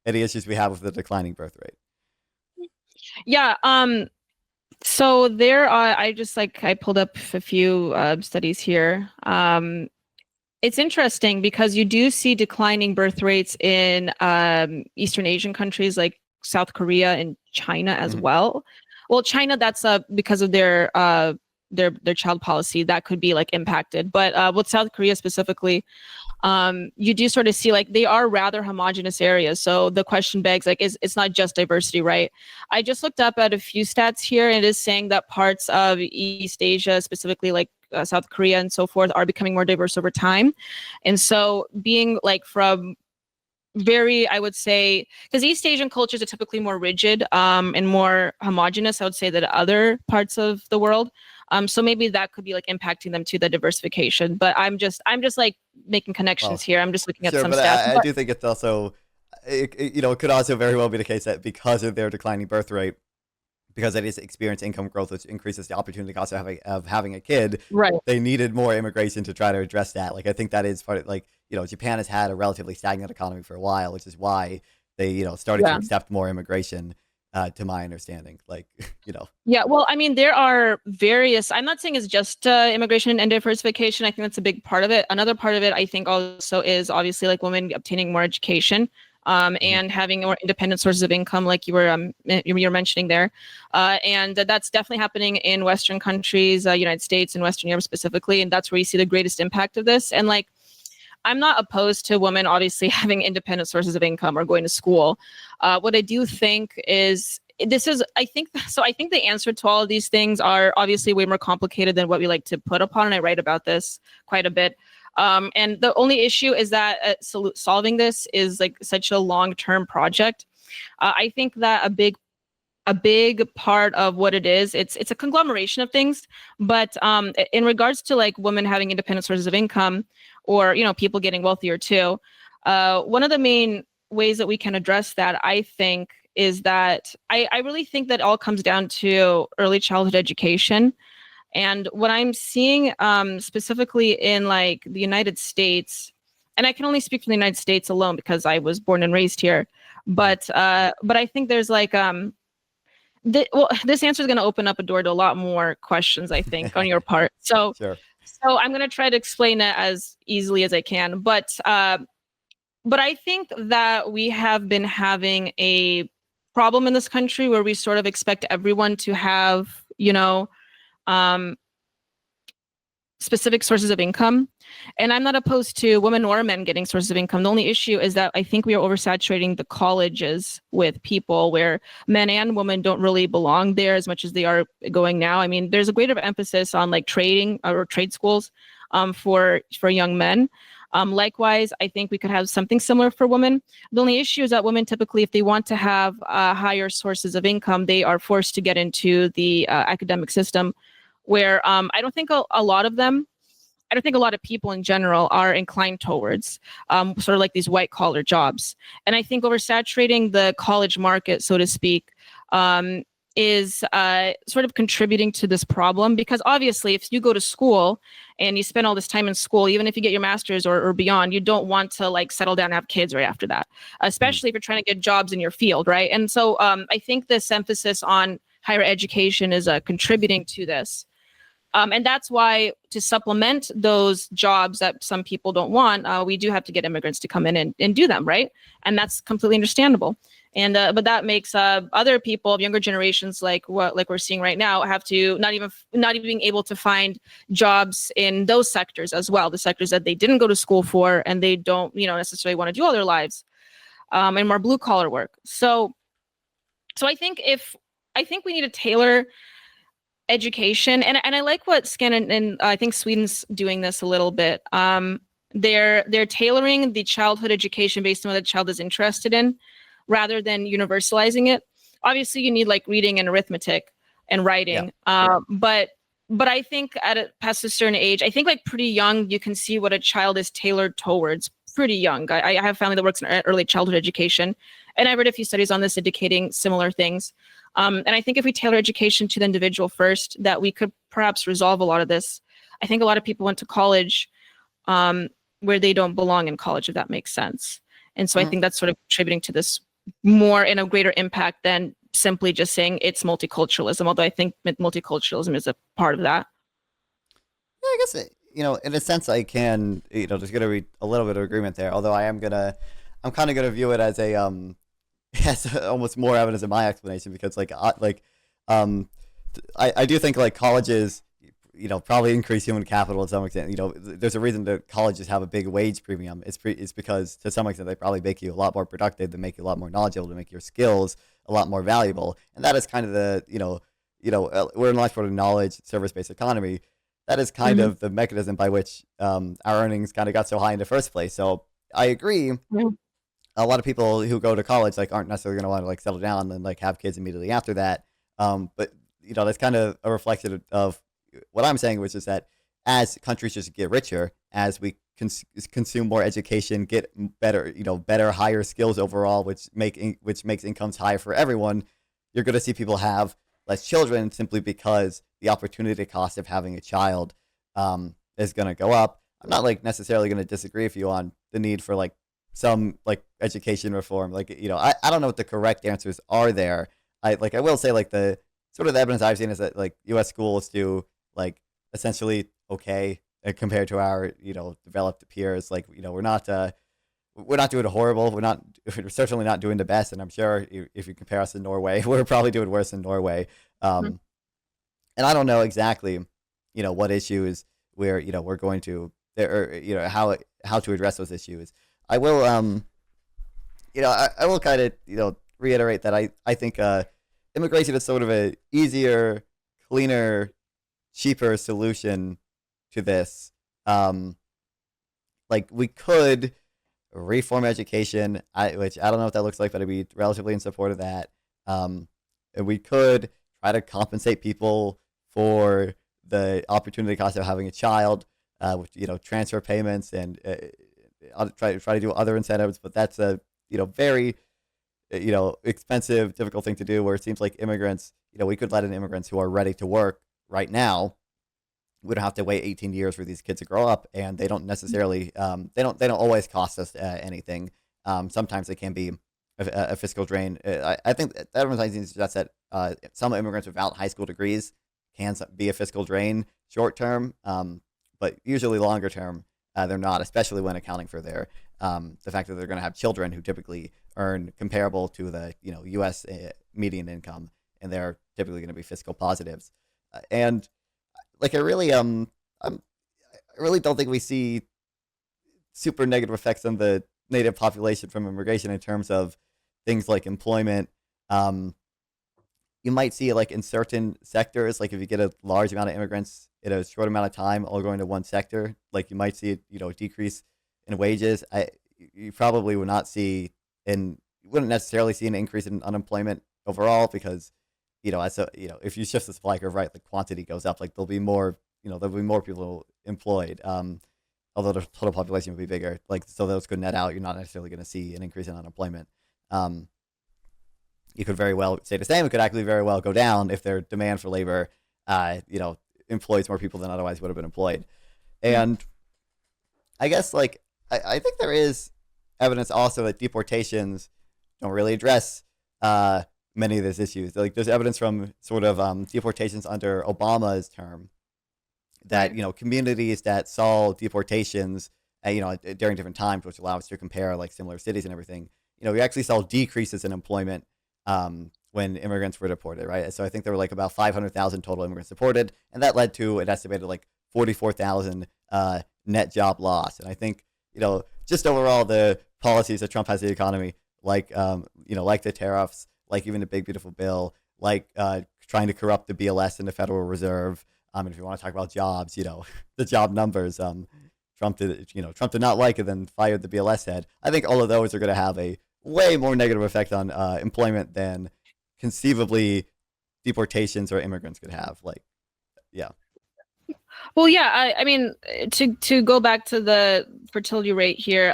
any issues we have with the declining birth rate. Yeah. So there are, I just like, I pulled up a few studies here. It's interesting because you do see declining birth rates in Eastern Asian countries like South Korea and China as Mm-hmm. well. Well, China, that's because of their child policy that could be like impacted. But with South Korea specifically, you do sort of see like they are rather homogenous areas. So the question begs, like, it's not just diversity, right? I just looked up at a few stats here, and it is saying that parts of East Asia, specifically like South Korea and so forth, are becoming more diverse over time. And so being like from very, I would say, because East Asian cultures are typically more rigid and more homogenous, I would say, than other parts of the world. So maybe that could be like impacting them to the diversification. But I'm just like making connections Well, here. I'm just looking at sure, some but stats. I But do think it's also it could also very well be the case that because of their declining birth rate, because they just experience income growth, which increases the opportunity cost of having a kid. Right. They needed more immigration to try to address that. Like, I think that is part of, like, Japan has had a relatively stagnant economy for a while, which is why they, started to Yeah. accept more immigration, to my understanding. Like, Yeah, well, I mean, there are various. I'm not saying it's just immigration and diversification. I think that's a big part of it. Another part of it, I think, also is obviously like women obtaining more education, Mhm. and having more independent sources of income, like you were mentioning there, and that's definitely happening in Western countries, United States and Western Europe specifically, and that's where you see the greatest impact of this. And like, I'm not opposed to women obviously having independent sources of income or going to school. What I do think is this is, I think, so I think the answer to all of these things are obviously way more complicated than what we like to put upon. And I write about this quite a bit. And the only issue is that solving this is like such a long-term project. I think that a big part of what it is, it's a conglomeration of things, but in regards to like women having independent sources of income, or people getting wealthier too, one of the main ways that we can address that, I think, is that I really think that all comes down to early childhood education. And what I'm seeing, specifically in like the United States, and I can only speak for the United States alone because I was born and raised here, Mhm. but I think there's like this answer is going to open up a door to a lot more questions, I think, on your part. Sure. So I'm going to try to explain it as easily as I can. But I think that we have been having a problem in this country where we sort of expect everyone to have, um, specific sources of income. And I'm not opposed to women or men getting sources of income. The only issue is that I think we are oversaturating the colleges with people where men and women don't really belong there as much as they are going now. I mean, there's a greater emphasis on like trading or trade schools, for young men. Likewise, I think we could have something similar for women. The only issue is that women typically, if they want to have higher sources of income, they are forced to get into the academic system, where I don't think a lot of them, I don't think a lot of people in general are inclined towards sort of like these white collar jobs. And I think oversaturating the college market, so to speak, is sort of contributing to this problem. Because obviously, if you go to school and you spend all this time in school, even if you get your master's or beyond, you don't want to like settle down and have kids right after that, Mhm. especially if you're trying to get jobs in your field, right? And so I think this emphasis on higher education is contributing to this. And that's why, to supplement those jobs that some people don't want, we do have to get immigrants to come in and do them, right? And that's completely understandable. And but that makes other people of younger generations, like what we're seeing right now, have to not even being able to find jobs in those sectors as well, the sectors that they didn't go to school for and they don't necessarily want to do all their lives, and more blue collar work. So I think we need to tailor education, and I like what and I think Sweden's doing this a little bit. They're tailoring the childhood education based on what the child is interested in, rather than universalizing it. Obviously, you need like reading and arithmetic and Yeah. writing, but I think past a certain age, I think like pretty young, you can see what a child is tailored towards. Pretty young. I have family that works in early childhood education, and I've read a few studies on this indicating similar things. And I think if we tailor education to the individual first, that we could perhaps resolve a lot of this. I think a lot of people went to college where they don't belong in college, if that makes sense. And so I Mhm. think that's sort of contributing to this more in a greater impact than simply just saying it's multiculturalism, although I think multiculturalism is a part of that. Yeah, I guess in a sense, I can, there's gonna be a little bit of agreement there. Although I'm kind of gonna view it as a as almost more evidence in my explanation, because um, I do think like colleges, probably increase human capital to some extent. There's a reason that colleges have a big wage premium. It's because to some extent they probably make you a lot more productive, they make you a lot more knowledgeable, to make your skills a lot more valuable, and that is kind of the we're in life for a knowledge service based economy. That is kind Mm-hmm. of the mechanism by which our earnings kind of got so high in the first place. So I agree, a lot of people who go to college like aren't necessarily going to want to like settle down and like have kids immediately after that. But that's kind of a reflection of what I'm saying, which is that as countries just get richer, as we consume more education, get better, better, higher skills overall, which makes incomes higher for everyone, you're going to see people have less children simply because the opportunity cost of having a child is going to go up. I'm not like necessarily going to disagree with you on the need for like some like education reform. Like, you know, I don't know what the correct answers are there. I will say like the sort of the evidence I've seen is that like U.S. schools do like essentially okay compared to our, you know, developed peers. Like, you know, we're not doing horrible. We're certainly not doing the best. And I'm sure if you compare us to Norway, we're probably doing worse than Norway. Mhm. And I don't know exactly, you know, what issues we're going to, or, you know, how to address those issues. I will, you know, I will kind of, you know, reiterate that I think immigration is sort of a easier, cleaner, cheaper solution to this. Like we could reform education, which I don't know what that looks like, but I'd be relatively in support of that. And we could try to compensate people for the opportunity cost of having a child, with, you know, transfer payments and try to do other incentives. But that's a, you know, very, you know, expensive, difficult thing to do. Where it seems like immigrants, you know, we could let in immigrants who are ready to work right now. We don't have to wait 18 years for these kids to grow up, and they don't necessarily they don't always cost us anything. Sometimes it can be a fiscal drain. I think that advertising suggests that some immigrants without high school degrees can be a fiscal drain short term, but usually longer term they're not, especially when accounting for their the fact that they're going to have children who typically earn comparable to the, you know, U.S. Median income, and they're typically going to be fiscal positives. And like I really don't think we see super negative effects on the native population from immigration in terms of things like employment. You might see like in certain sectors, like if you get a large amount of immigrants in a short amount of time all going to one sector, like you might see, you know, a decrease in wages. You probably would not see, and you wouldn't necessarily see an increase in unemployment overall because, you know, as a, you know, if you shift the supply curve right, the quantity goes up. Like there'll be more, you know, there'll be more people employed. Although the total population will be bigger, like so those could net out. You're not necessarily going to see an increase in unemployment. You could very well stay the same. It could actually very well go down if their demand for labor, you know, employs more people than otherwise would have been employed. And I guess like I think there is evidence also that deportations don't really address many of these issues. Like there's evidence from sort of deportations under Obama's term that, you know, communities that saw deportations, you know, during different times, which allow us to compare like similar cities and everything. You know, we actually saw decreases in employment when immigrants were deported, right? So I think there were like about 500,000 total immigrants deported, and that led to an estimated like 44,000 net job loss. And I think, you know, just overall the policies that Trump has in the economy, like you know, like the tariffs, like even the big beautiful bill, like trying to corrupt the BLS and the Federal Reserve. And if you want to talk about jobs, you know, the job numbers, Trump did not like it, then fired the BLS head. I think all of those are going to have a way more negative effect on employment than conceivably deportations or immigrants could have. Like, yeah. Well, yeah, I mean, to go back to the fertility rate here,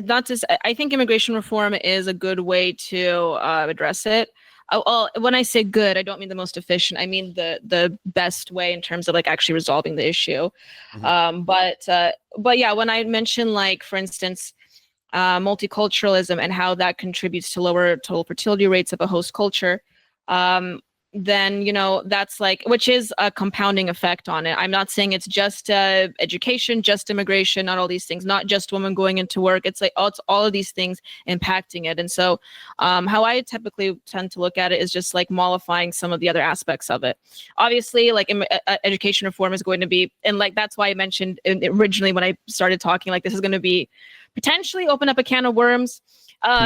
not just, I think immigration reform is a good way to address it. Well, when I say good, I don't mean the most efficient. I mean the best way in terms of like actually resolving the issue. Mm-hmm. But yeah, when I mention like, for instance, multiculturalism and how that contributes to lower total fertility rates of a host culture, then, you know, that's like, which is a compounding effect on it. I'm not saying it's just education, just immigration, not all these things, not just women going into work. It's like, it's all of these things impacting it. And so how I typically tend to look at it is just like mollifying some of the other aspects of it. Obviously, like education reform is going to be, and like, that's why I mentioned originally when I started talking, like this is going to be potentially open up a can of worms.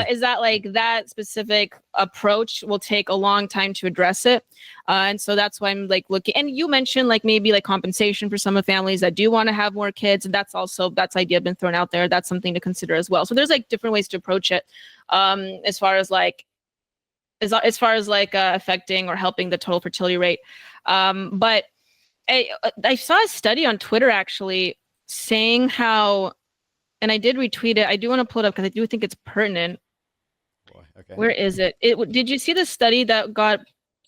Is that like that specific approach will take a long time to address it. And so that's why I'm like looking, and you mentioned like maybe like compensation for some of families that do want to have more kids. And that's idea been thrown out there. That's something to consider as well. So there's like different ways to approach it as far as affecting or helping the total fertility rate. But I saw a study on Twitter actually saying how, and I did retweet it. I do want to pull it up because I do think it's pertinent. Boy, okay. Where is it? Did you see the study that got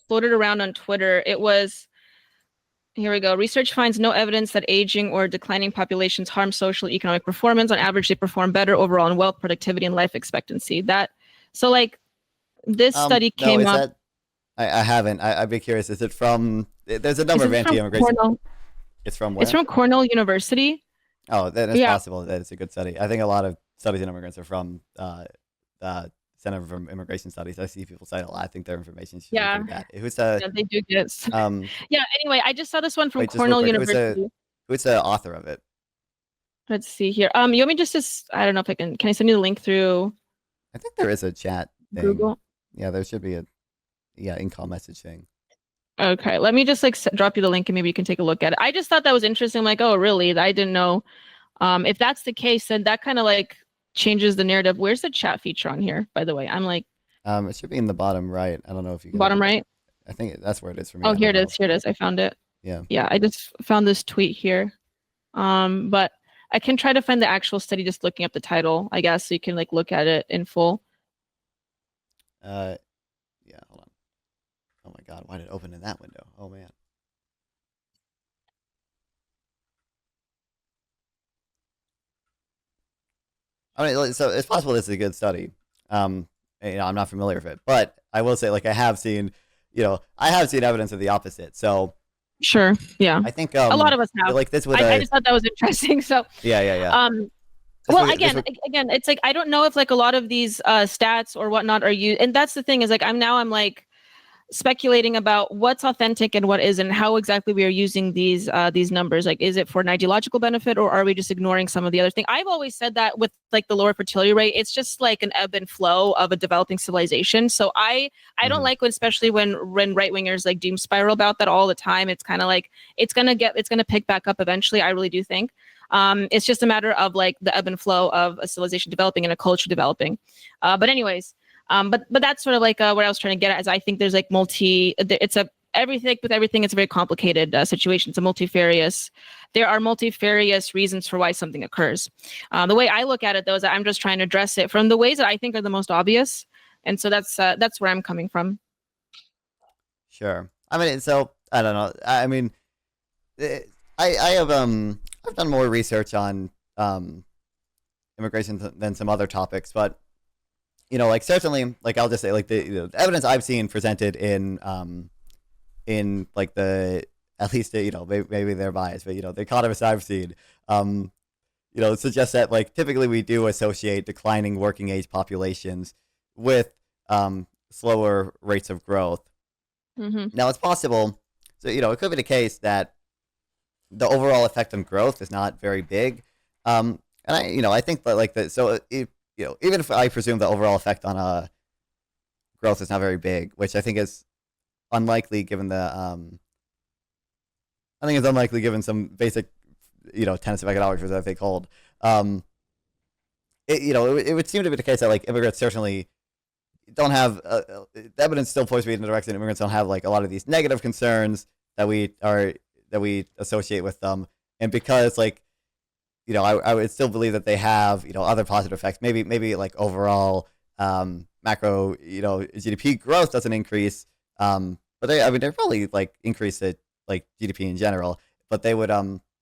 floated around on Twitter. It was, here we go. Research finds no evidence that aging or declining populations harm social economic performance. On average, they perform better overall in wealth, productivity, and life expectancy. So like this study No, came is up. that? I haven't. I'd be curious. Is it from? There's a number of It's from anti-immigration. Cornell. It's from It's where? from Cornell University. Oh, then it's Yeah, possible that it's a good study. I think a lot of studies in immigrants are from Center for Immigration Studies. I see people cite a lot. I think their information is usually yeah, pretty bad. Who's the yeah. They do get. um? Yeah. Anyway, I just saw this one from Wait, just real Cornell quick. University. Who's the author of it? Let's see here. You want me just to? I don't know if I can. Can I send you the link through I think there is a chat thing. Google? Yeah, there should be a in-call message thing. Okay, let me just like drop you the link and maybe you can take a look at it. I just thought that was interesting. I'm like, oh, really? I didn't know. If that's the case, then that kind of like changes the narrative. Where's the chat feature on here, by the way? I'm like, It should be in the bottom right. I don't know if you can. bottom right. I think that's where it is for me. Oh, I here don't it know. is. Here it is. I found it. Yeah. Yeah, I just found this tweet here. But I can try to find the actual study just looking up the title, I guess, so you can like look at it in full. Yeah, hold on. Oh my God, why did it open in that window? Oh man. I mean, so it's possible this is a good study. I'm not familiar with it, but I will say, like, I have seen evidence of the opposite. So Sure. Yeah. I think a lot of us have. like this would. I just thought that was interesting. So Yeah. Well, again, it's like I don't know if like a lot of these stats or whatnot are used, and that's the thing is like I'm like speculating about what's authentic and what isn't, how exactly we are using these numbers. Like, is it for an ideological benefit or are we just ignoring some of the other thing? I've always said that with like the lower fertility rate, it's just like an ebb and flow of a developing civilization. So I don't like when, especially when right wingers like doom spiral about that all the time. It's kind of like it's gonna pick back up eventually. I really do think. It's just a matter of like the ebb and flow of a civilization developing and a culture developing. But anyways. But that's sort of like what I was trying to get at is I think there's like everything with everything. It's a very complicated situation. There are multifarious reasons for why something occurs. The way I look at it though is that I'm just trying to address it from the ways that I think are the most obvious. And so that's where I'm coming from. Sure. I mean, so I don't know. I mean, I have I've done more research on immigration than some other topics, but like certainly, like I'll just say, like the evidence I've seen presented in like at least maybe they're biased, but the economists I've seen, suggests that like typically we do associate declining working age populations with slower rates of growth. Mm-hmm. Now it's possible, so it could be the case that the overall effect on growth is not very big, and I think that like that so it. Even if I presume the overall effect on growth is not very big, which I think is unlikely given some basic, tenets of economics that they hold. It would seem to be the case that like immigrants certainly don't have the evidence still points me in the direction immigrants don't have like a lot of these negative concerns that we associate with them, and because like. I would still believe that they have, other positive effects. Maybe like overall macro, GDP growth doesn't increase. But they're probably like increase it like GDP in general. But they would,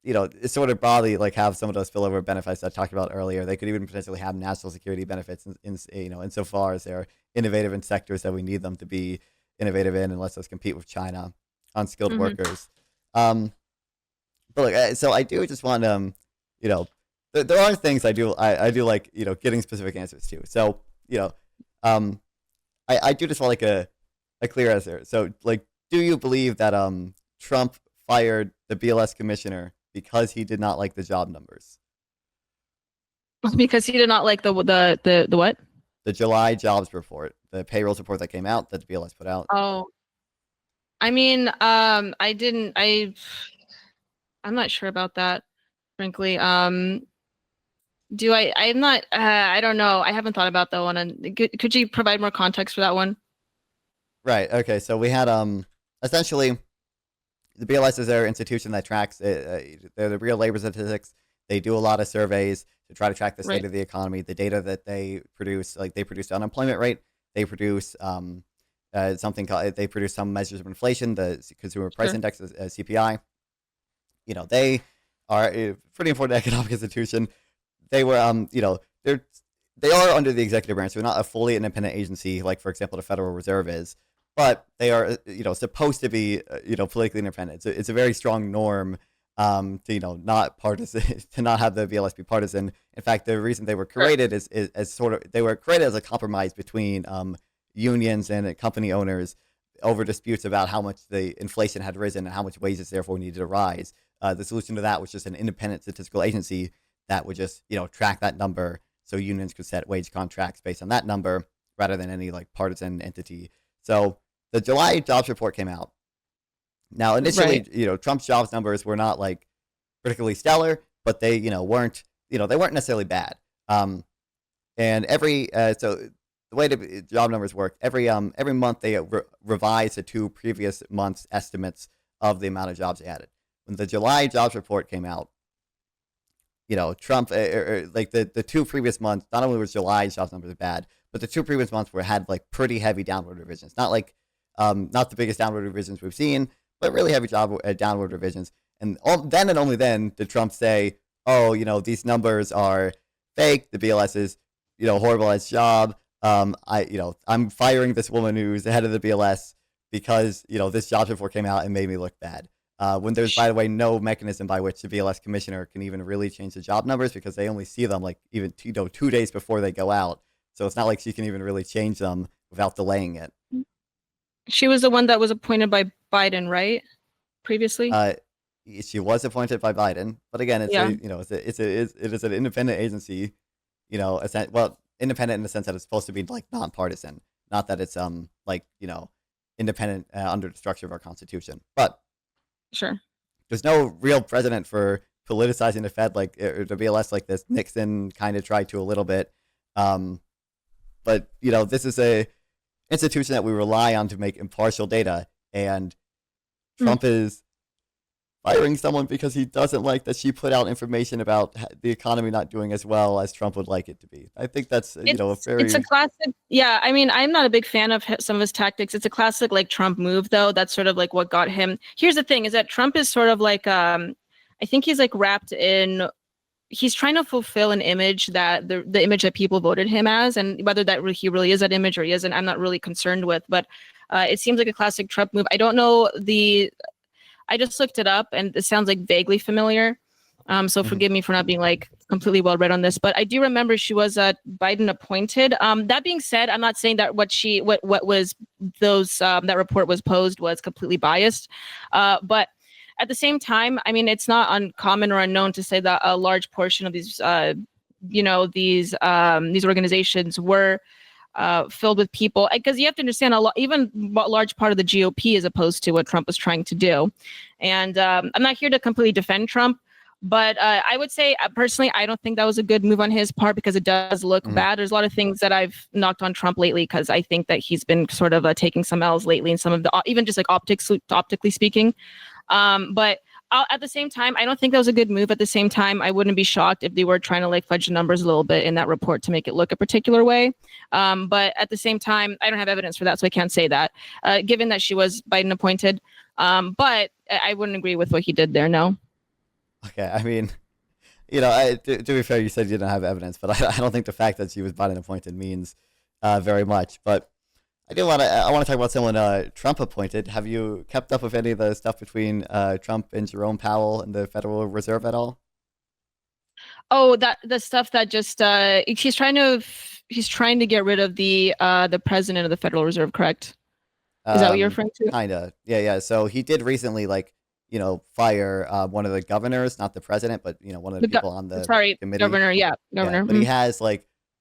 it's sort of broadly like have some of those spillover benefits I talked about earlier. They could even potentially have national security benefits insofar as they're innovative in sectors that we need them to be innovative in, and lets us compete with China on skilled workers. But look, so I do just want there are things I do like getting specific answers to. So I do just want like a clear answer. So like, do you believe that Trump fired the BLS commissioner because he did not like the job numbers? Because he did not like the what? The July jobs report, the payrolls report that came out that the BLS put out. Oh, I mean, I'm not sure about that. Frankly, I'm not, I don't know. I haven't thought about that one. And could you provide more context for that one? Right. Okay. So we had, essentially the BLS is their institution that tracks, they're the real labor statistics. They do a lot of surveys to try to track the state of the economy, the data that they produce, like they produce the unemployment rate, they produce, something called, they produce some measures of inflation, the Consumer Price Sure. Index, CPI. They are a pretty important economic institution. They were, they are under the executive branch. They're not a fully independent agency, like, for example, the Federal Reserve is, but they are, supposed to be, politically independent. It's a very strong norm, to, not partisan, to not have the BLS be partisan. In fact, the reason they were Sure. created is as sort of, they were created as a compromise between unions and company owners over disputes about how much the inflation had risen and how much wages therefore needed to rise. The solution to that was just an independent statistical agency that would just, track that number so unions could set wage contracts based on that number rather than any like partisan entity. So the July jobs report came out. Now, initially, Right. Trump's jobs numbers were not like particularly stellar, but they, weren't, they weren't necessarily bad. And so the way the job numbers worked, every month they revise the two previous months' estimates of the amount of jobs added. When the July jobs report came out, Trump, like the two previous months, not only was July's jobs numbers bad, but the two previous months had like pretty heavy downward revisions. Not like, not the biggest downward revisions we've seen, but really heavy downward revisions. And then and only then did Trump say, "Oh, these numbers are fake. The BLS is, horrible at its job. I'm firing this woman who's the head of the BLS because this jobs report came out and made me look bad." When there's, by the way, no mechanism by which the BLS commissioner can even really change the job numbers because they only see them like even 2 days before they go out. So it's not like she can even really change them without delaying it. She was the one that was appointed by Biden, right? Previously. Uh, she was appointed by Biden, but again, Yeah. it is an independent agency. Independent in the sense that it's supposed to be like nonpartisan, not that it's independent under the structure of our Constitution. But Sure. there's no real precedent for politicizing the Fed like the BLS like this. Nixon kind of tried to a little bit, but this is a institution that we rely on to make impartial data, and Trump is firing someone because he doesn't like that she put out information about the economy not doing as well as Trump would like it to be. I think that's a very, it's a classic. Yeah, I mean, I'm not a big fan of some of his tactics. It's a classic like Trump move, though. That's sort of like what got him. Here's the thing: is that Trump is sort of like, I think he's like wrapped in. He's trying to fulfill an image that the image that people voted him as, and whether that he really is that image or he isn't, I'm not really concerned with. But it seems like a classic Trump move. I don't know I just looked it up and it sounds like vaguely familiar. So forgive me for not being like completely well read on this, but I do remember she was Biden appointed. That being said, I'm not saying that what was those that report was posed was completely biased, but at the same time, I mean, it's not uncommon or unknown to say that a large portion of these, these organizations were filled with people, because you have to understand a large part of the GOP is opposed to what Trump was trying to do. And I'm not here to completely defend Trump, but I would say personally, I don't think that was a good move on his part because it does look bad. There's a lot of things that I've knocked on Trump lately because I think that he's been sort of taking some L's lately in some of the, even just like optically speaking. But at the same time, I don't think that was a good move. At the same time, I wouldn't be shocked if they were trying to like fudge the numbers a little bit in that report to make it look a particular way. But at the same time, I don't have evidence for that, so I can't say that, given that she was Biden appointed. But I wouldn't agree with what he did there, no. Okay, I mean, to be fair, you said you didn't have evidence, but I don't think the fact that she was Biden appointed means very much. But I want to talk about someone Trump appointed. Have you kept up with any of the stuff between Trump and Jerome Powell and the Federal Reserve at all? Oh, that the stuff that just he's trying to get rid of the president of the Federal Reserve, correct? Is that what you're referring to? Kinda, yeah. So he did recently, fire one of the governors, not the president, but one of the people on the committee. Governor, yeah, governor. Yeah, but he has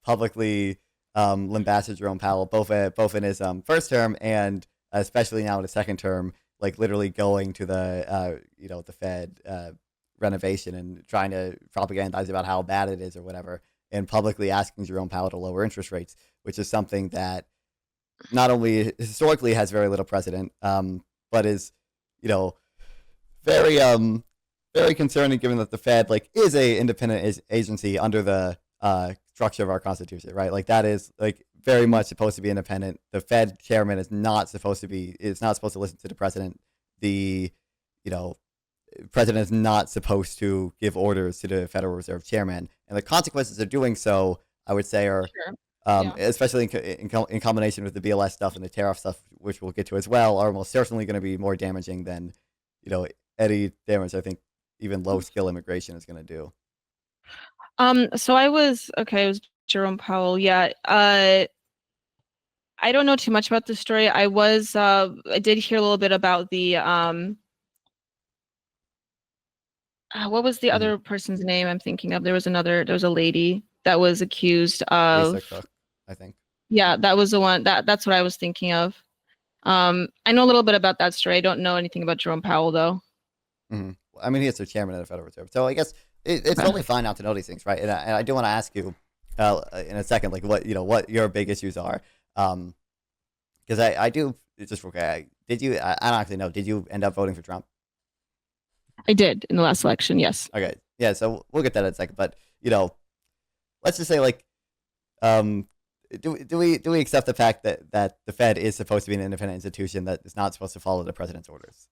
publicly lambasted Jerome Powell both in his first term and especially now in his second term, literally going to the the Fed renovation and trying to propagandize about how bad it is or whatever, and publicly asking Jerome Powell to lower interest rates, which is something that not only historically has very little precedent, but is very very concerning given that the Fed is a independent agency under the structure of our Constitution, right? That is very much supposed to be independent. The Fed chairman is not supposed to listen to the president. The, president is not supposed to give orders to the Federal Reserve chairman. And the consequences of doing so, I would say, are, Sure. Yeah. especially in combination with the BLS stuff and the tariff stuff, which we'll get to as well, are most certainly going to be more damaging than, any damage I think even low skill immigration is going to do. So it was Jerome Powell. Yeah. I don't know too much about this story. I did hear a little bit about the what was the other person's name I'm thinking of? There was a lady that was accused of Lisa Cook, I think. Yeah, that was the one that's what I was thinking of. I know a little bit about that story. I don't know anything about Jerome Powell though. Mm-hmm. I mean, he is the chairman of the Federal Reserve, so I guess it's totally fine not to know these things, right? And I do want to ask you in a second, like what your big issues are, because I do just okay. Did you? I don't actually know. Did you end up voting for Trump? I did in the last election. Yes. Okay. Yeah. So we'll get that in a second, but let's just say do we accept the fact that the Fed is supposed to be an independent institution that is not supposed to follow the president's orders?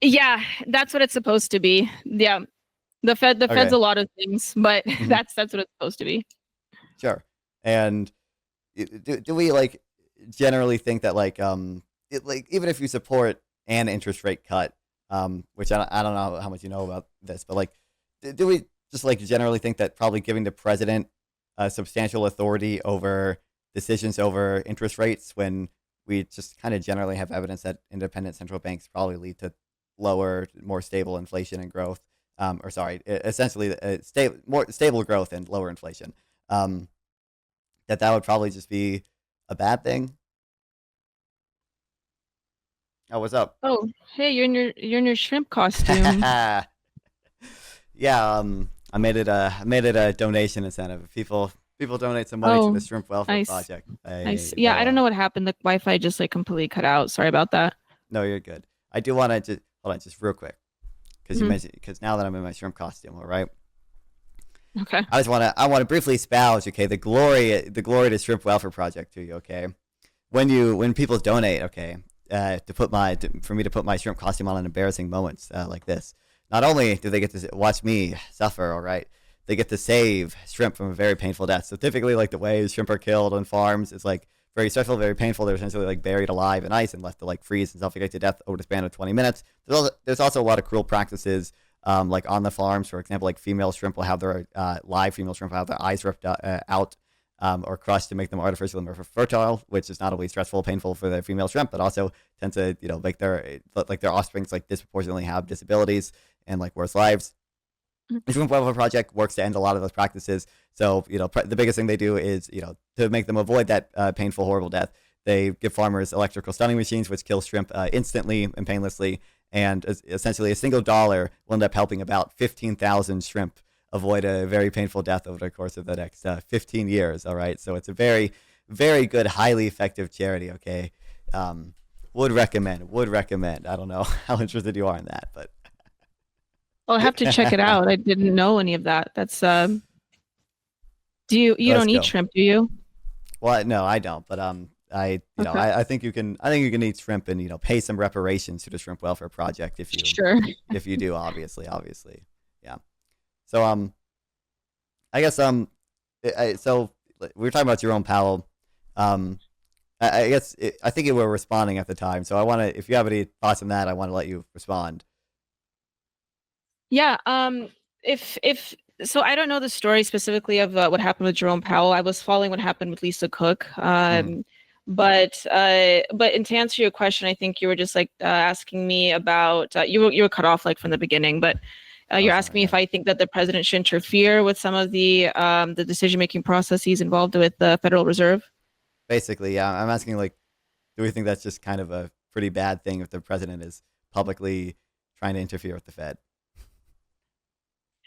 Yeah, that's what it's supposed to be. Yeah. The Fed's a lot of things, but that's what it's supposed to be. Sure. And do we generally think that even if you support an interest rate cut, which I don't know how much you know about this, but do we just generally think that probably giving the president substantial authority over decisions over interest rates, when we just kind of generally have evidence that independent central banks probably lead to lower, more stable inflation and growth, essentially more stable growth and lower inflation, that would probably just be a bad thing? Oh, what's up? Oh, hey, you're in your shrimp costume. Yeah, I made it a donation incentive. If people donate some money to the Shrimp Welfare Project. Yeah, I don't know what happened. The Wi-Fi just completely cut out. Sorry about that. No, you're good. I do want to just hold on, just real quick, because you mentioned, because now that I'm in my shrimp costume, all right. Okay. I want to briefly espouse, okay, the glory of the Shrimp Welfare Project to you, okay. When people donate, okay, for me to put my shrimp costume on in embarrassing moments like this, not only do they get to watch me suffer, all right, they get to save shrimp from a very painful death. So typically, the way shrimp are killed on farms is very stressful, very painful. They're essentially buried alive in ice and left to freeze and suffocate to death over the span of 20 minutes. There's also a lot of cruel practices, on the farms. For example, female shrimp will have their live female shrimp will have their eyes ripped out or crushed to make them artificially more fertile, which is not only stressful, painful for the female shrimp, but also tend to make their offsprings disproportionately have disabilities and worse lives. The Shrimp Welfare Project works to end a lot of those practices. So, the biggest thing they do is, to make them avoid that painful, horrible death, they give farmers electrical stunning machines, which kill shrimp instantly and painlessly. And essentially, a single dollar will end up helping about 15,000 shrimp avoid a very painful death over the course of the next 15 years. All right. So it's a very, very good, highly effective charity. Okay. Would recommend. I don't know how interested you are in that, but. I'll have to check it out. I didn't know any of that. That's do you don't eat shrimp, do you? Well, no, I don't. But I think you can eat shrimp and pay some reparations to the Shrimp Welfare Project if you do, obviously, yeah. So I guess so we were talking about Jerome Powell. I guess I think you were responding at the time. So if you have any thoughts on that, I want to let you respond. Yeah. If so, I don't know the story specifically of what happened with Jerome Powell. I was following what happened with Lisa Cook. But and to answer your question, I think you were just asking me about you were cut off from the beginning, but you're asking me if I think that the president should interfere with some of the decision making processes involved with the Federal Reserve. Basically, yeah. I'm asking do we think that's just kind of a pretty bad thing if the president is publicly trying to interfere with the Fed?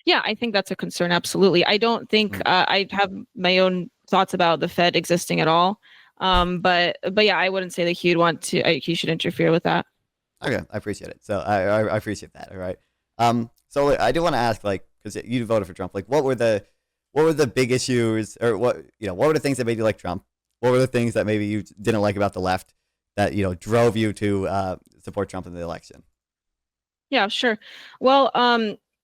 Yeah, I think that's a concern. Absolutely. I don't think I have my own thoughts about the Fed existing at all. But yeah, I wouldn't say that he should interfere with that. Okay, I appreciate it. So I appreciate that. All right. So I do want to ask, because you voted for Trump, what were the what were the big issues, or what were the things that made you like Trump? What were the things that maybe you didn't like about the left that drove you to support Trump in the election? Yeah, sure. Well,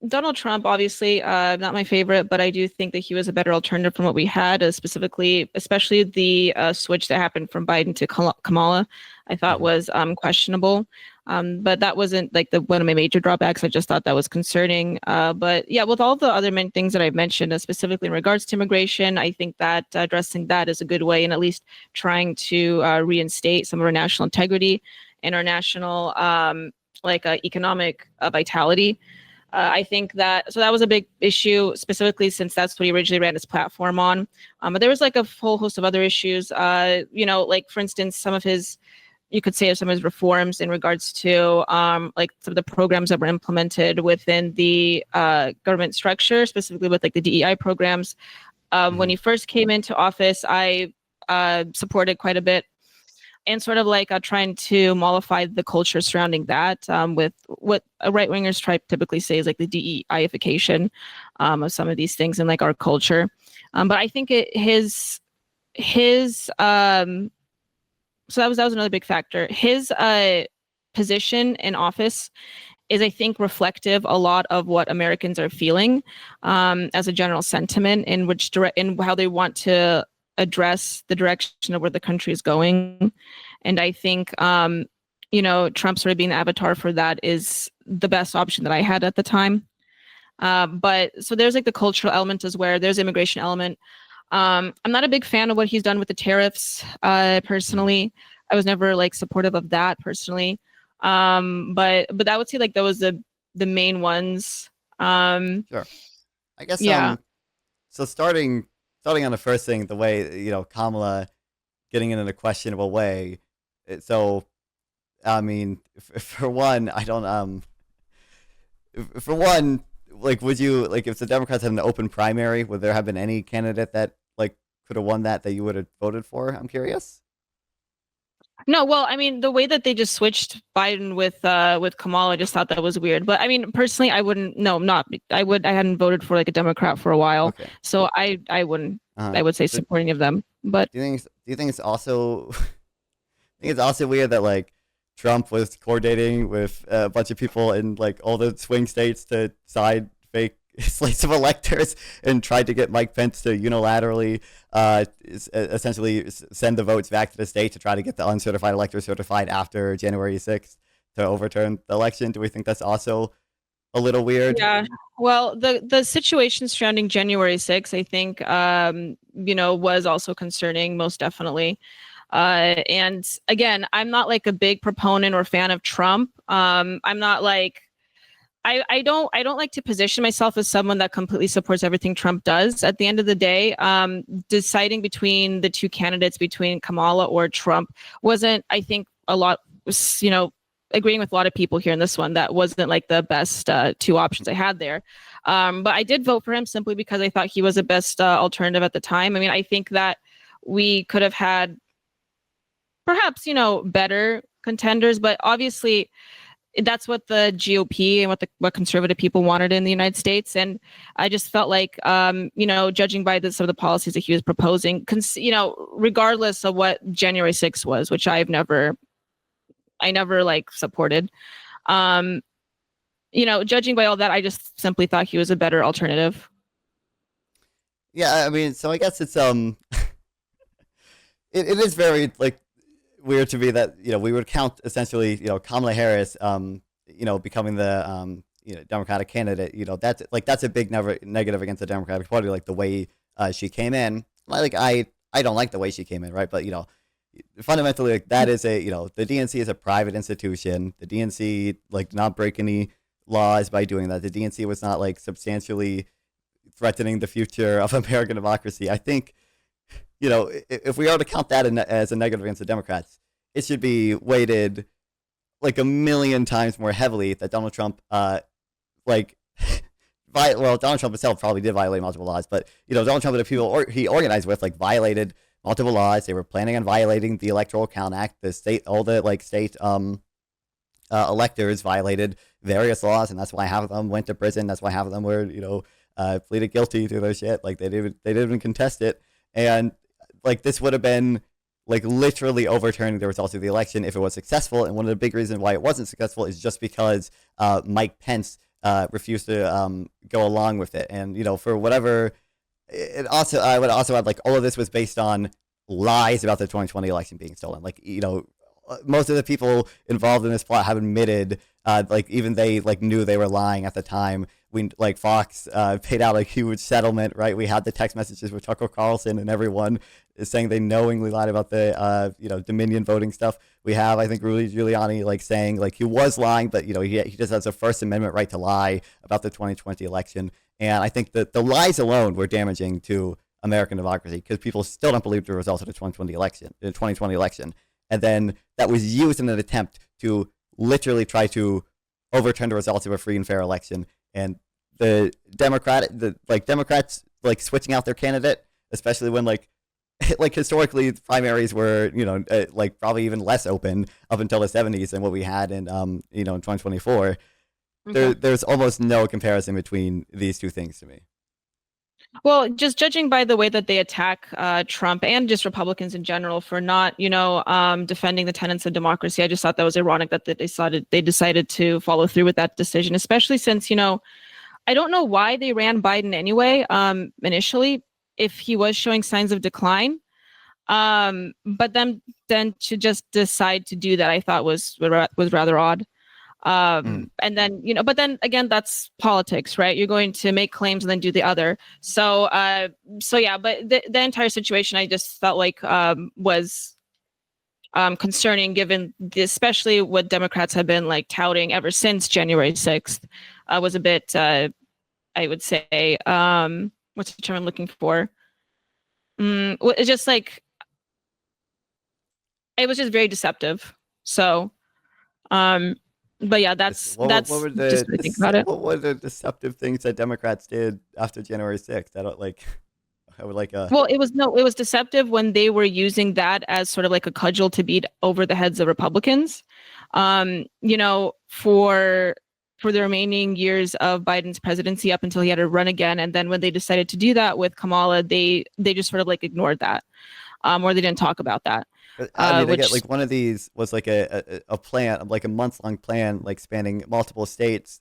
Donald Trump, obviously, not my favorite, but I do think that he was a better alternative from what we had, specifically, especially the switch that happened from Biden to Kamala, I thought Mhm. was questionable. But that wasn't like the one of my major drawbacks. I just thought that was concerning. But yeah, with all the other main things that I've mentioned, specifically in regards to immigration, I think that addressing that is a good way, and at least trying to reinstate some of our national integrity and our national economic vitality. I think that so that was a big issue, specifically since that's what he originally ran his platform on. But there was like a whole host of other issues. Like for instance, some of his you could say some of his reforms in regards to like some of the programs that were implemented within the government structure, specifically with like the DEI programs. When Mhm. he first came into office, I supported quite a bit and sort of like trying to mollify the culture surrounding that with what right wingers try typically say is like the DEIification of some of these things in like our culture. But I think his so that was another big factor. His position in office is I think reflective a lot of what Americans are feeling as a general sentiment in how they want to address the direction of where the country is going. And I think Trump sort of being the avatar for that is the best option that I had at the time. But so there's like the cultural element as where there's immigration element. I'm not a big fan of what he's done with the tariffs. Mhm. Personally, I was never like supportive of that personally. But I would say like that was the main ones. Um, Sure. I guess yeah. so starting on the first thing, the way Kamala getting in a questionable way. So I mean, for one, I don't for one, like, would you like if the Democrats had an open primary, would there have been any candidate that like could have won that you would have voted for? I'm curious. No, well, I mean, the way that they just switched Biden with Kamala, I just thought that was weird. But I mean, personally, I wouldn't. No, not. I hadn't voted for like a Democrat for a while, Okay. so I wouldn't. Uh-huh. I would say So support any of them. But do you think it's also think it's also weird that like Trump was coordinating with a bunch of people in like all the swing states to sign fake slates of electors and tried to get Mike Pence to unilaterally essentially send the votes back to the state to try to get the uncertified electors certified after January 6th to overturn the election. Do we think that's also a little weird? yeah, well, the situation surrounding January 6th, I think, was also concerning, most definitely. And again, I'm not like a big proponent or fan of Trump. I'm not like I don't like to position myself as someone that completely supports everything Trump does. At the end of the day, deciding between the two candidates, between Kamala or Trump, wasn't I think a lot agreeing with a lot of people here in this one that wasn't like the best two options I had there. But I did vote for him simply because I thought he was the best alternative at the time. I mean, I think that we could have had perhaps better contenders, but obviously that's what the GOP and what conservative people wanted in the United States. And I just felt like, judging by some of the policies that he was proposing, regardless of what January 6th was, which I never like supported. Um, judging by all that, I just simply thought he was a better alternative. Yeah, I mean, so I guess it's it is very like weird to me that we would count essentially Kamala Harris becoming the Democratic candidate. That's a big negative against the Democratic Party, like the way she came in. Like I don't like the way she came in, right? But fundamentally, like, that is the DNC is a private institution. The DNC like did not break any laws by doing that. The DNC was not like substantially threatening the future of American democracy. I think if we are to count that as a negative against the Democrats, it should be weighted like a million times more heavily that Donald Trump, like, Donald Trump himself probably did violate multiple laws, but Donald Trump and the people he organized with like violated multiple laws. They were planning on violating the Electoral Count Act. The state, all the like state electors violated various laws, and that's why half of them went to prison. That's why half of them were pleaded guilty to their shit. Like they didn't even contest it, and like this would have been like literally overturning the results of the election if it was successful. And one of the big reasons why it wasn't successful is just because Mike Pence refused to go along with it. And for whatever, it also I would also add like all of this was based on lies about the 2020 election being stolen. Like most of the people involved in this plot have admitted, like even they like knew they were lying at the time. We like Fox paid out a huge settlement, right? We had the text messages with Tucker Carlson and everyone is saying they knowingly lied about the Dominion voting stuff. We have, I think, Rudy Giuliani like saying like he was lying, but he just has a First Amendment right to lie about the 2020 election. And I think that the lies alone were damaging to American democracy because people still don't believe the results of the 2020 election. And then that was used in an attempt to literally try to overturn the results of a free and fair election. And the Democrats like switching out their candidate, especially when like historically primaries were like probably even less open up until the 70s than what we had in in 2024. There's almost no comparison between these two things to me. Well, just judging by the way that they attack Trump and just Republicans in general for not, defending the tenets of democracy, I just thought that was ironic that they decided to follow through with that decision, especially since, I don't know why they ran Biden anyway, initially, if he was showing signs of decline. But then to just decide to do that, I thought was rather odd. And then, but then again, that's politics, right? You're going to make claims and then do the other. So yeah, but the entire situation, I just felt like was concerning, given especially what Democrats have been like touting ever since January 6th, was a bit, I would say, what's the term I'm looking for? It's just like, it was just very deceptive. So, but yeah, that's what were just what I think about it. What were the deceptive things that Democrats did after January 6th? I would like a. Well, it was deceptive when they were using that as sort of like a cudgel to beat over the heads of Republicans, for the remaining years of Biden's presidency up until he had to run again. And then when they decided to do that with Kamala, they just sort of like ignored that, or they didn't talk about that. I mean, like one of these was like a plan, like a month-long plan, like spanning multiple states,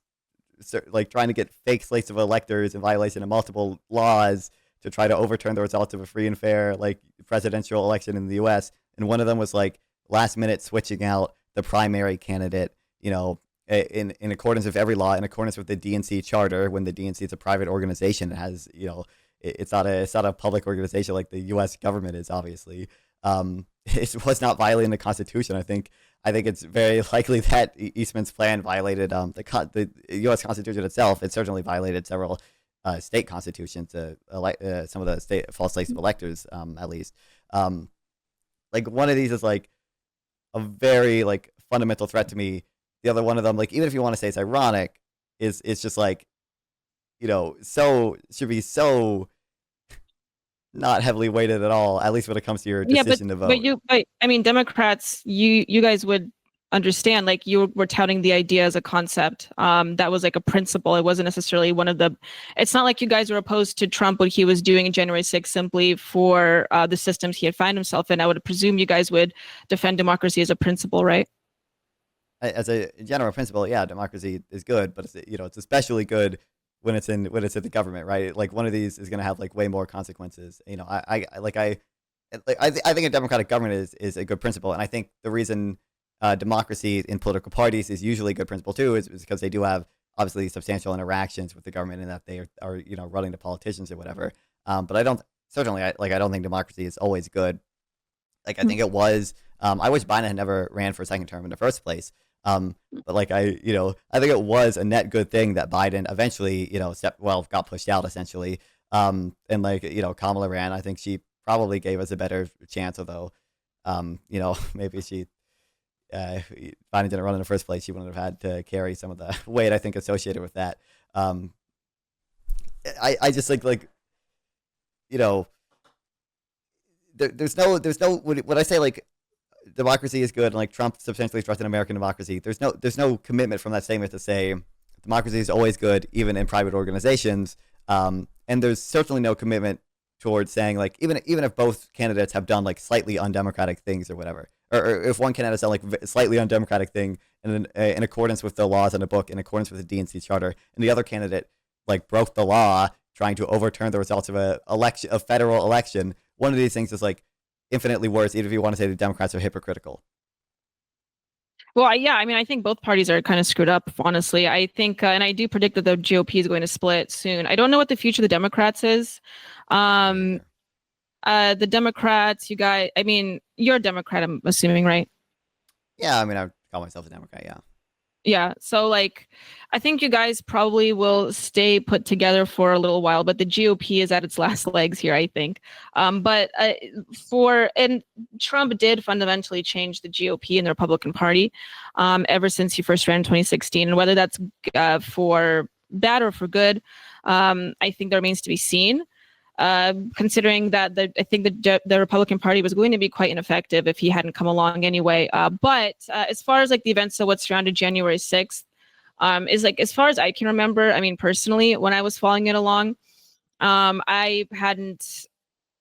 like trying to get fake slates of electors in violation of multiple laws to try to overturn the results of a free and fair like presidential election in the U.S. And one of them was like last minute switching out the primary candidate, in accordance with every law, in accordance with the DNC charter. When the DNC is a private organization, it has, it's not a public organization like the U.S. government is, obviously. It was not violating the Constitution. I think it's very likely that Eastman's plan violated the U.S. Constitution itself. It certainly violated several state constitutions to elect some of the state false slates of electors, at least. Like one of these is like a very like fundamental threat to me. The other one of them, like even if you want to say it's ironic, is it's just like, so should be so not heavily weighted at all, at least when it comes to your decision to vote. But I mean, Democrats, you guys would understand, like you were touting the idea as a concept. That was like a principle. It wasn't necessarily it's not like you guys were opposed to Trump, what he was doing in January 6th, simply for the systems he had found himself in. I would presume you guys would defend democracy as a principle, right? As a general principle, yeah, democracy is good, but it's especially good when it's in the government, right? Like one of these is going to have like way more consequences. I think a democratic government is a good principle, and I think the reason democracy in political parties is usually a good principle too is because they do have obviously substantial interactions with the government and that they are running the politicians or whatever. But I don't think democracy is always good. Like I think it was. I wish Biden had never ran for a second term in the first place. But like I think it was a net good thing that Biden eventually, got pushed out essentially. And like, Kamala ran. I think she probably gave us a better chance, although, maybe she, if Biden didn't run in the first place, she wouldn't have had to carry some of the weight, I think, associated with that. I just think like, there's no, when I say like, democracy is good and like Trump substantially threatened American democracy, there's no commitment from that statement to say democracy is always good even in private organizations, And there's certainly no commitment towards saying like even if both candidates have done like slightly undemocratic things or whatever, or if one candidate has done like a slightly undemocratic thing in accordance with the laws in a book, in accordance with the DNC charter, and the other candidate like broke the law trying to overturn the results of a federal election, one of these things is like infinitely worse, even if you want to say the Democrats are hypocritical. Well, yeah, I mean, I think both parties are kind of screwed up, honestly. I think, and I do predict that the GOP is going to split soon. I don't know what the future of the Democrats is. Um, the Democrats, you guys, I mean, you're a Democrat, I'm assuming, right? Yeah, I mean, I call myself a Democrat, yeah. Yeah. So like, I think you guys probably will stay put together for a little while, but the GOP is at its last legs here, I think. But and Trump did fundamentally change the GOP and the Republican Party ever since he first ran in 2016. And whether that's for bad or for good, I think that remains to be seen. Considering that I think the Republican Party was going to be quite ineffective if he hadn't come along anyway. But as far as like the events of what surrounded January 6th, is like, as far as I can remember, I mean, personally, when I was following it along, I hadn't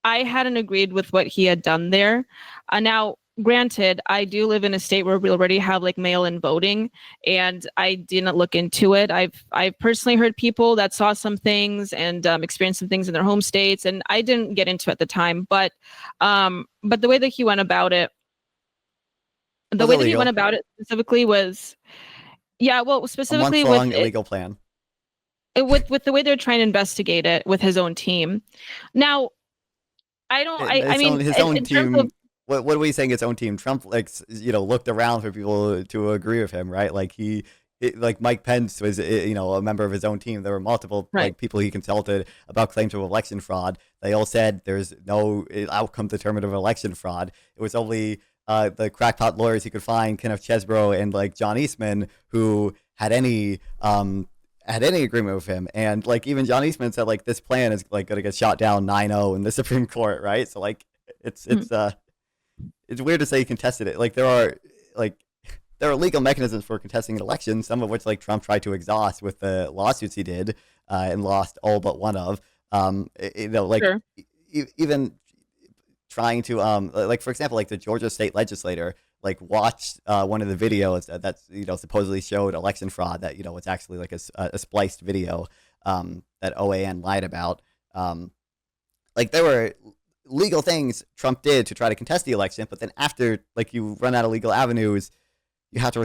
agreed with what he had done there. Now, granted, I do live in a state where we already have like mail-in voting, and I didn't look into it. I've personally heard people that saw some things and experienced some things in their home states, and I didn't get into it at the time. But the way that he went about it, specifically was, yeah, well, specifically a month-long illegal plan. With the way they're trying to investigate it with his own team. Now, I don't. I mean, his own team. What are we saying? His own team. Trump, like, looked around for people to agree with him, right? Like like Mike Pence was, a member of his own team. There were multiple like people he consulted about claims of election fraud. They all said there's no outcome determinative election fraud. It was only the crackpot lawyers he could find, Kenneth Chesebro and like John Eastman, who had any agreement with him. And like even John Eastman said like this plan is like going to get shot down 9-0 in the Supreme Court, right? So like it's weird to say he contested it. Like there are legal mechanisms for contesting an election, some of which like Trump tried to exhaust with the lawsuits he did and lost all but one of. Sure. Even trying to like for example, like the Georgia state legislator like watched one of the videos that's supposedly showed election fraud that it's actually like a spliced video that OAN lied about. Like there were legal things Trump did to try to contest the election, but then after like you run out of legal avenues, you have to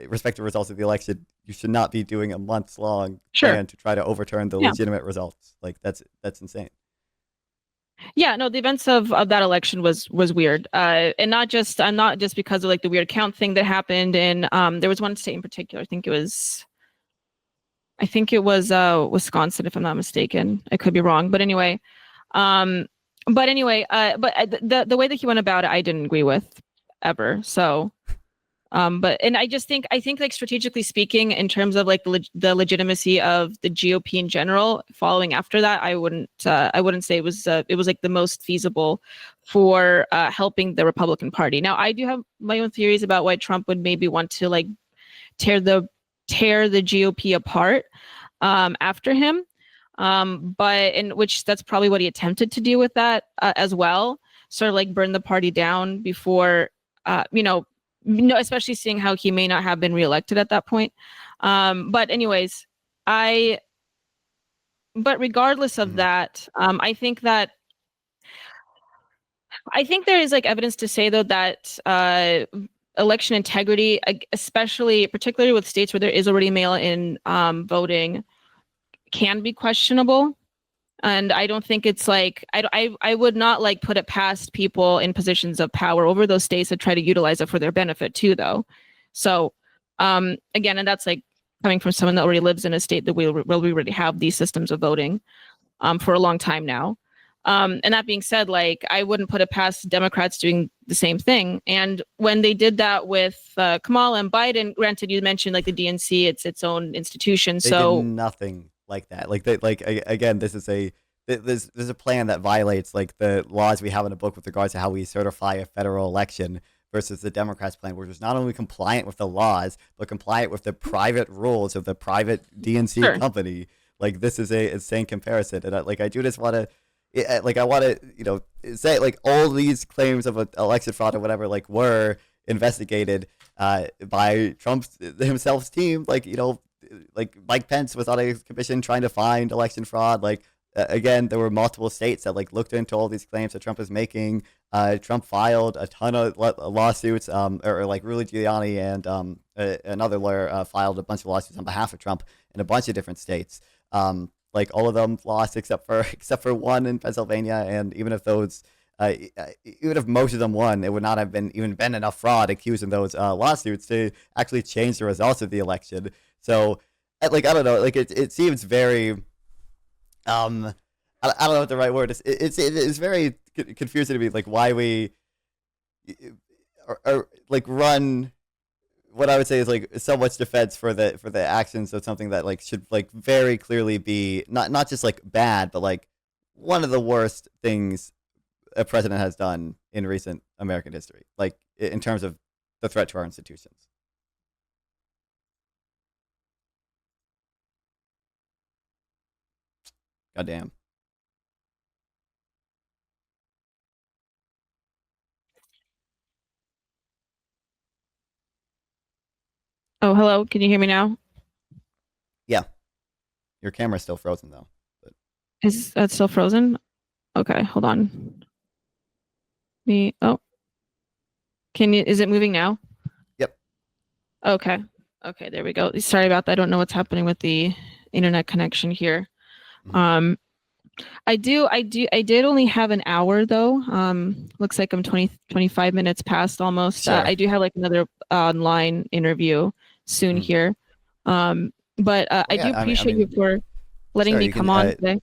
respect the results of the election. You should not be doing a months-long plan to try to overturn the legitimate results. Like that's insane. Yeah, no, the events of that election was weird, and not just because of like the weird count thing that happened. And there was one state in particular. I think it was Wisconsin, if I'm not mistaken. I could be wrong, but anyway, but the way that he went about it, I didn't agree with ever. So. And I think like strategically speaking, in terms of like the legitimacy of the GOP in general, following after that, I wouldn't say it was like the most feasible for helping the Republican Party. Now, I do have my own theories about why Trump would maybe want to like tear the GOP apart after him, but in which that's probably what he attempted to do with that as well, sort of like burn the party down before No, especially seeing how he may not have been reelected at that point. But anyways, but regardless of that, I think there is like evidence to say though that election integrity, particularly with states where there is already mail-in voting, can be questionable. And I don't think it's like, I would not like put it past people in positions of power over those states to try to utilize it for their benefit too, though. So again, and that's like coming from someone that already lives in a state that we already have these systems of voting for a long time now. And that being said, like I wouldn't put it past Democrats doing the same thing. And when they did that with Kamala and Biden, granted, you mentioned like the DNC, it's its own institution. They did nothing like that. Again, this is there's a plan that violates like the laws we have in the book with regards to how we certify a federal election versus the Democrats' plan, which is not only compliant with the laws but compliant with the private rules of the private DNC company. Like, this is a insane comparison. And I do just want to, I want to, say like all these claims of election fraud or whatever, like, were investigated by Trump himself's team. Like, like Mike Pence was on a commission trying to find election fraud. Like, again, there were multiple states that like looked into all these claims that Trump is making. Trump filed a ton of lawsuits, or like Rudy Giuliani and another lawyer filed a bunch of lawsuits on behalf of Trump in a bunch of different states. Like, all of them lost except for one in Pennsylvania. And even if those, even if most of them won, it would not have been enough fraud accused in those lawsuits to actually change the results of the election. So, like, I don't know, like it seems very, I don't know what the right word is. It's very confusing to me, like, why we are like run what I would say is like so much defense for the actions of something that like should like very clearly be not just like bad, but like one of the worst things a president has done in recent American history, like in terms of the threat to our institutions. Goddamn. Oh, hello. Can you hear me now? Yeah, your camera's still frozen though. But Is that still frozen? Okay, hold on. Oh, is it moving now? yep. Okay. Okay, there we go. Sorry about that. I don't know what's happening with the internet connection here. Mhm. I did only have an hour though. Looks like I'm 25 minutes past almost. Sure. I do have like another online interview soon here. But I do appreciate you for letting me come on today.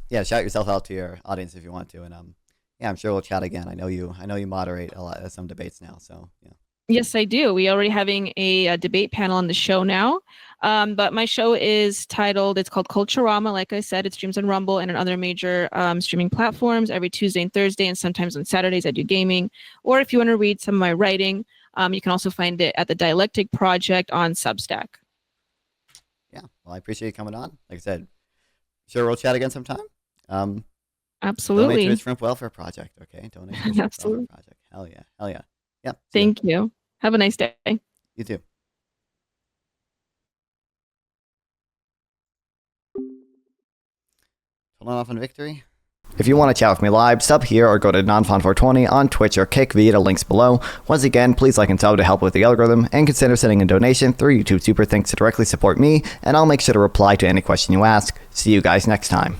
Yeah, shout yourself out to your audience if you want to, and yeah, I'm sure we'll chat again. I know you moderate a lot some debates now, so yeah. Yes, I do. We are already having a debate panel on the show now. But my show is titled, it's called Culturama. Like I said, it streams on Rumble and on other major streaming platforms every Tuesday and Thursday, and sometimes on Saturdays I do gaming. Or if you want to read some of my writing, you can also find it at the Dialectic Project on Substack. Yeah, well, I appreciate you coming on. Like I said, sure we'll chat again sometime. Absolutely. Donate to his Shrimp Welfare Project, okay? Donate to his Shrimp Absolutely. Welfare Project. Hell yeah. Hell yeah. Yeah. Thank you. Have a nice day. You too. Hold off on victory. If you want to chat with me live, sub here or go to Nonfon420 on Twitch or Kick via the links below. Once again, please like and sub to help with the algorithm, and consider sending a donation through YouTube Super Thanks to directly support me, and I'll make sure to reply to any question you ask. See you guys next time.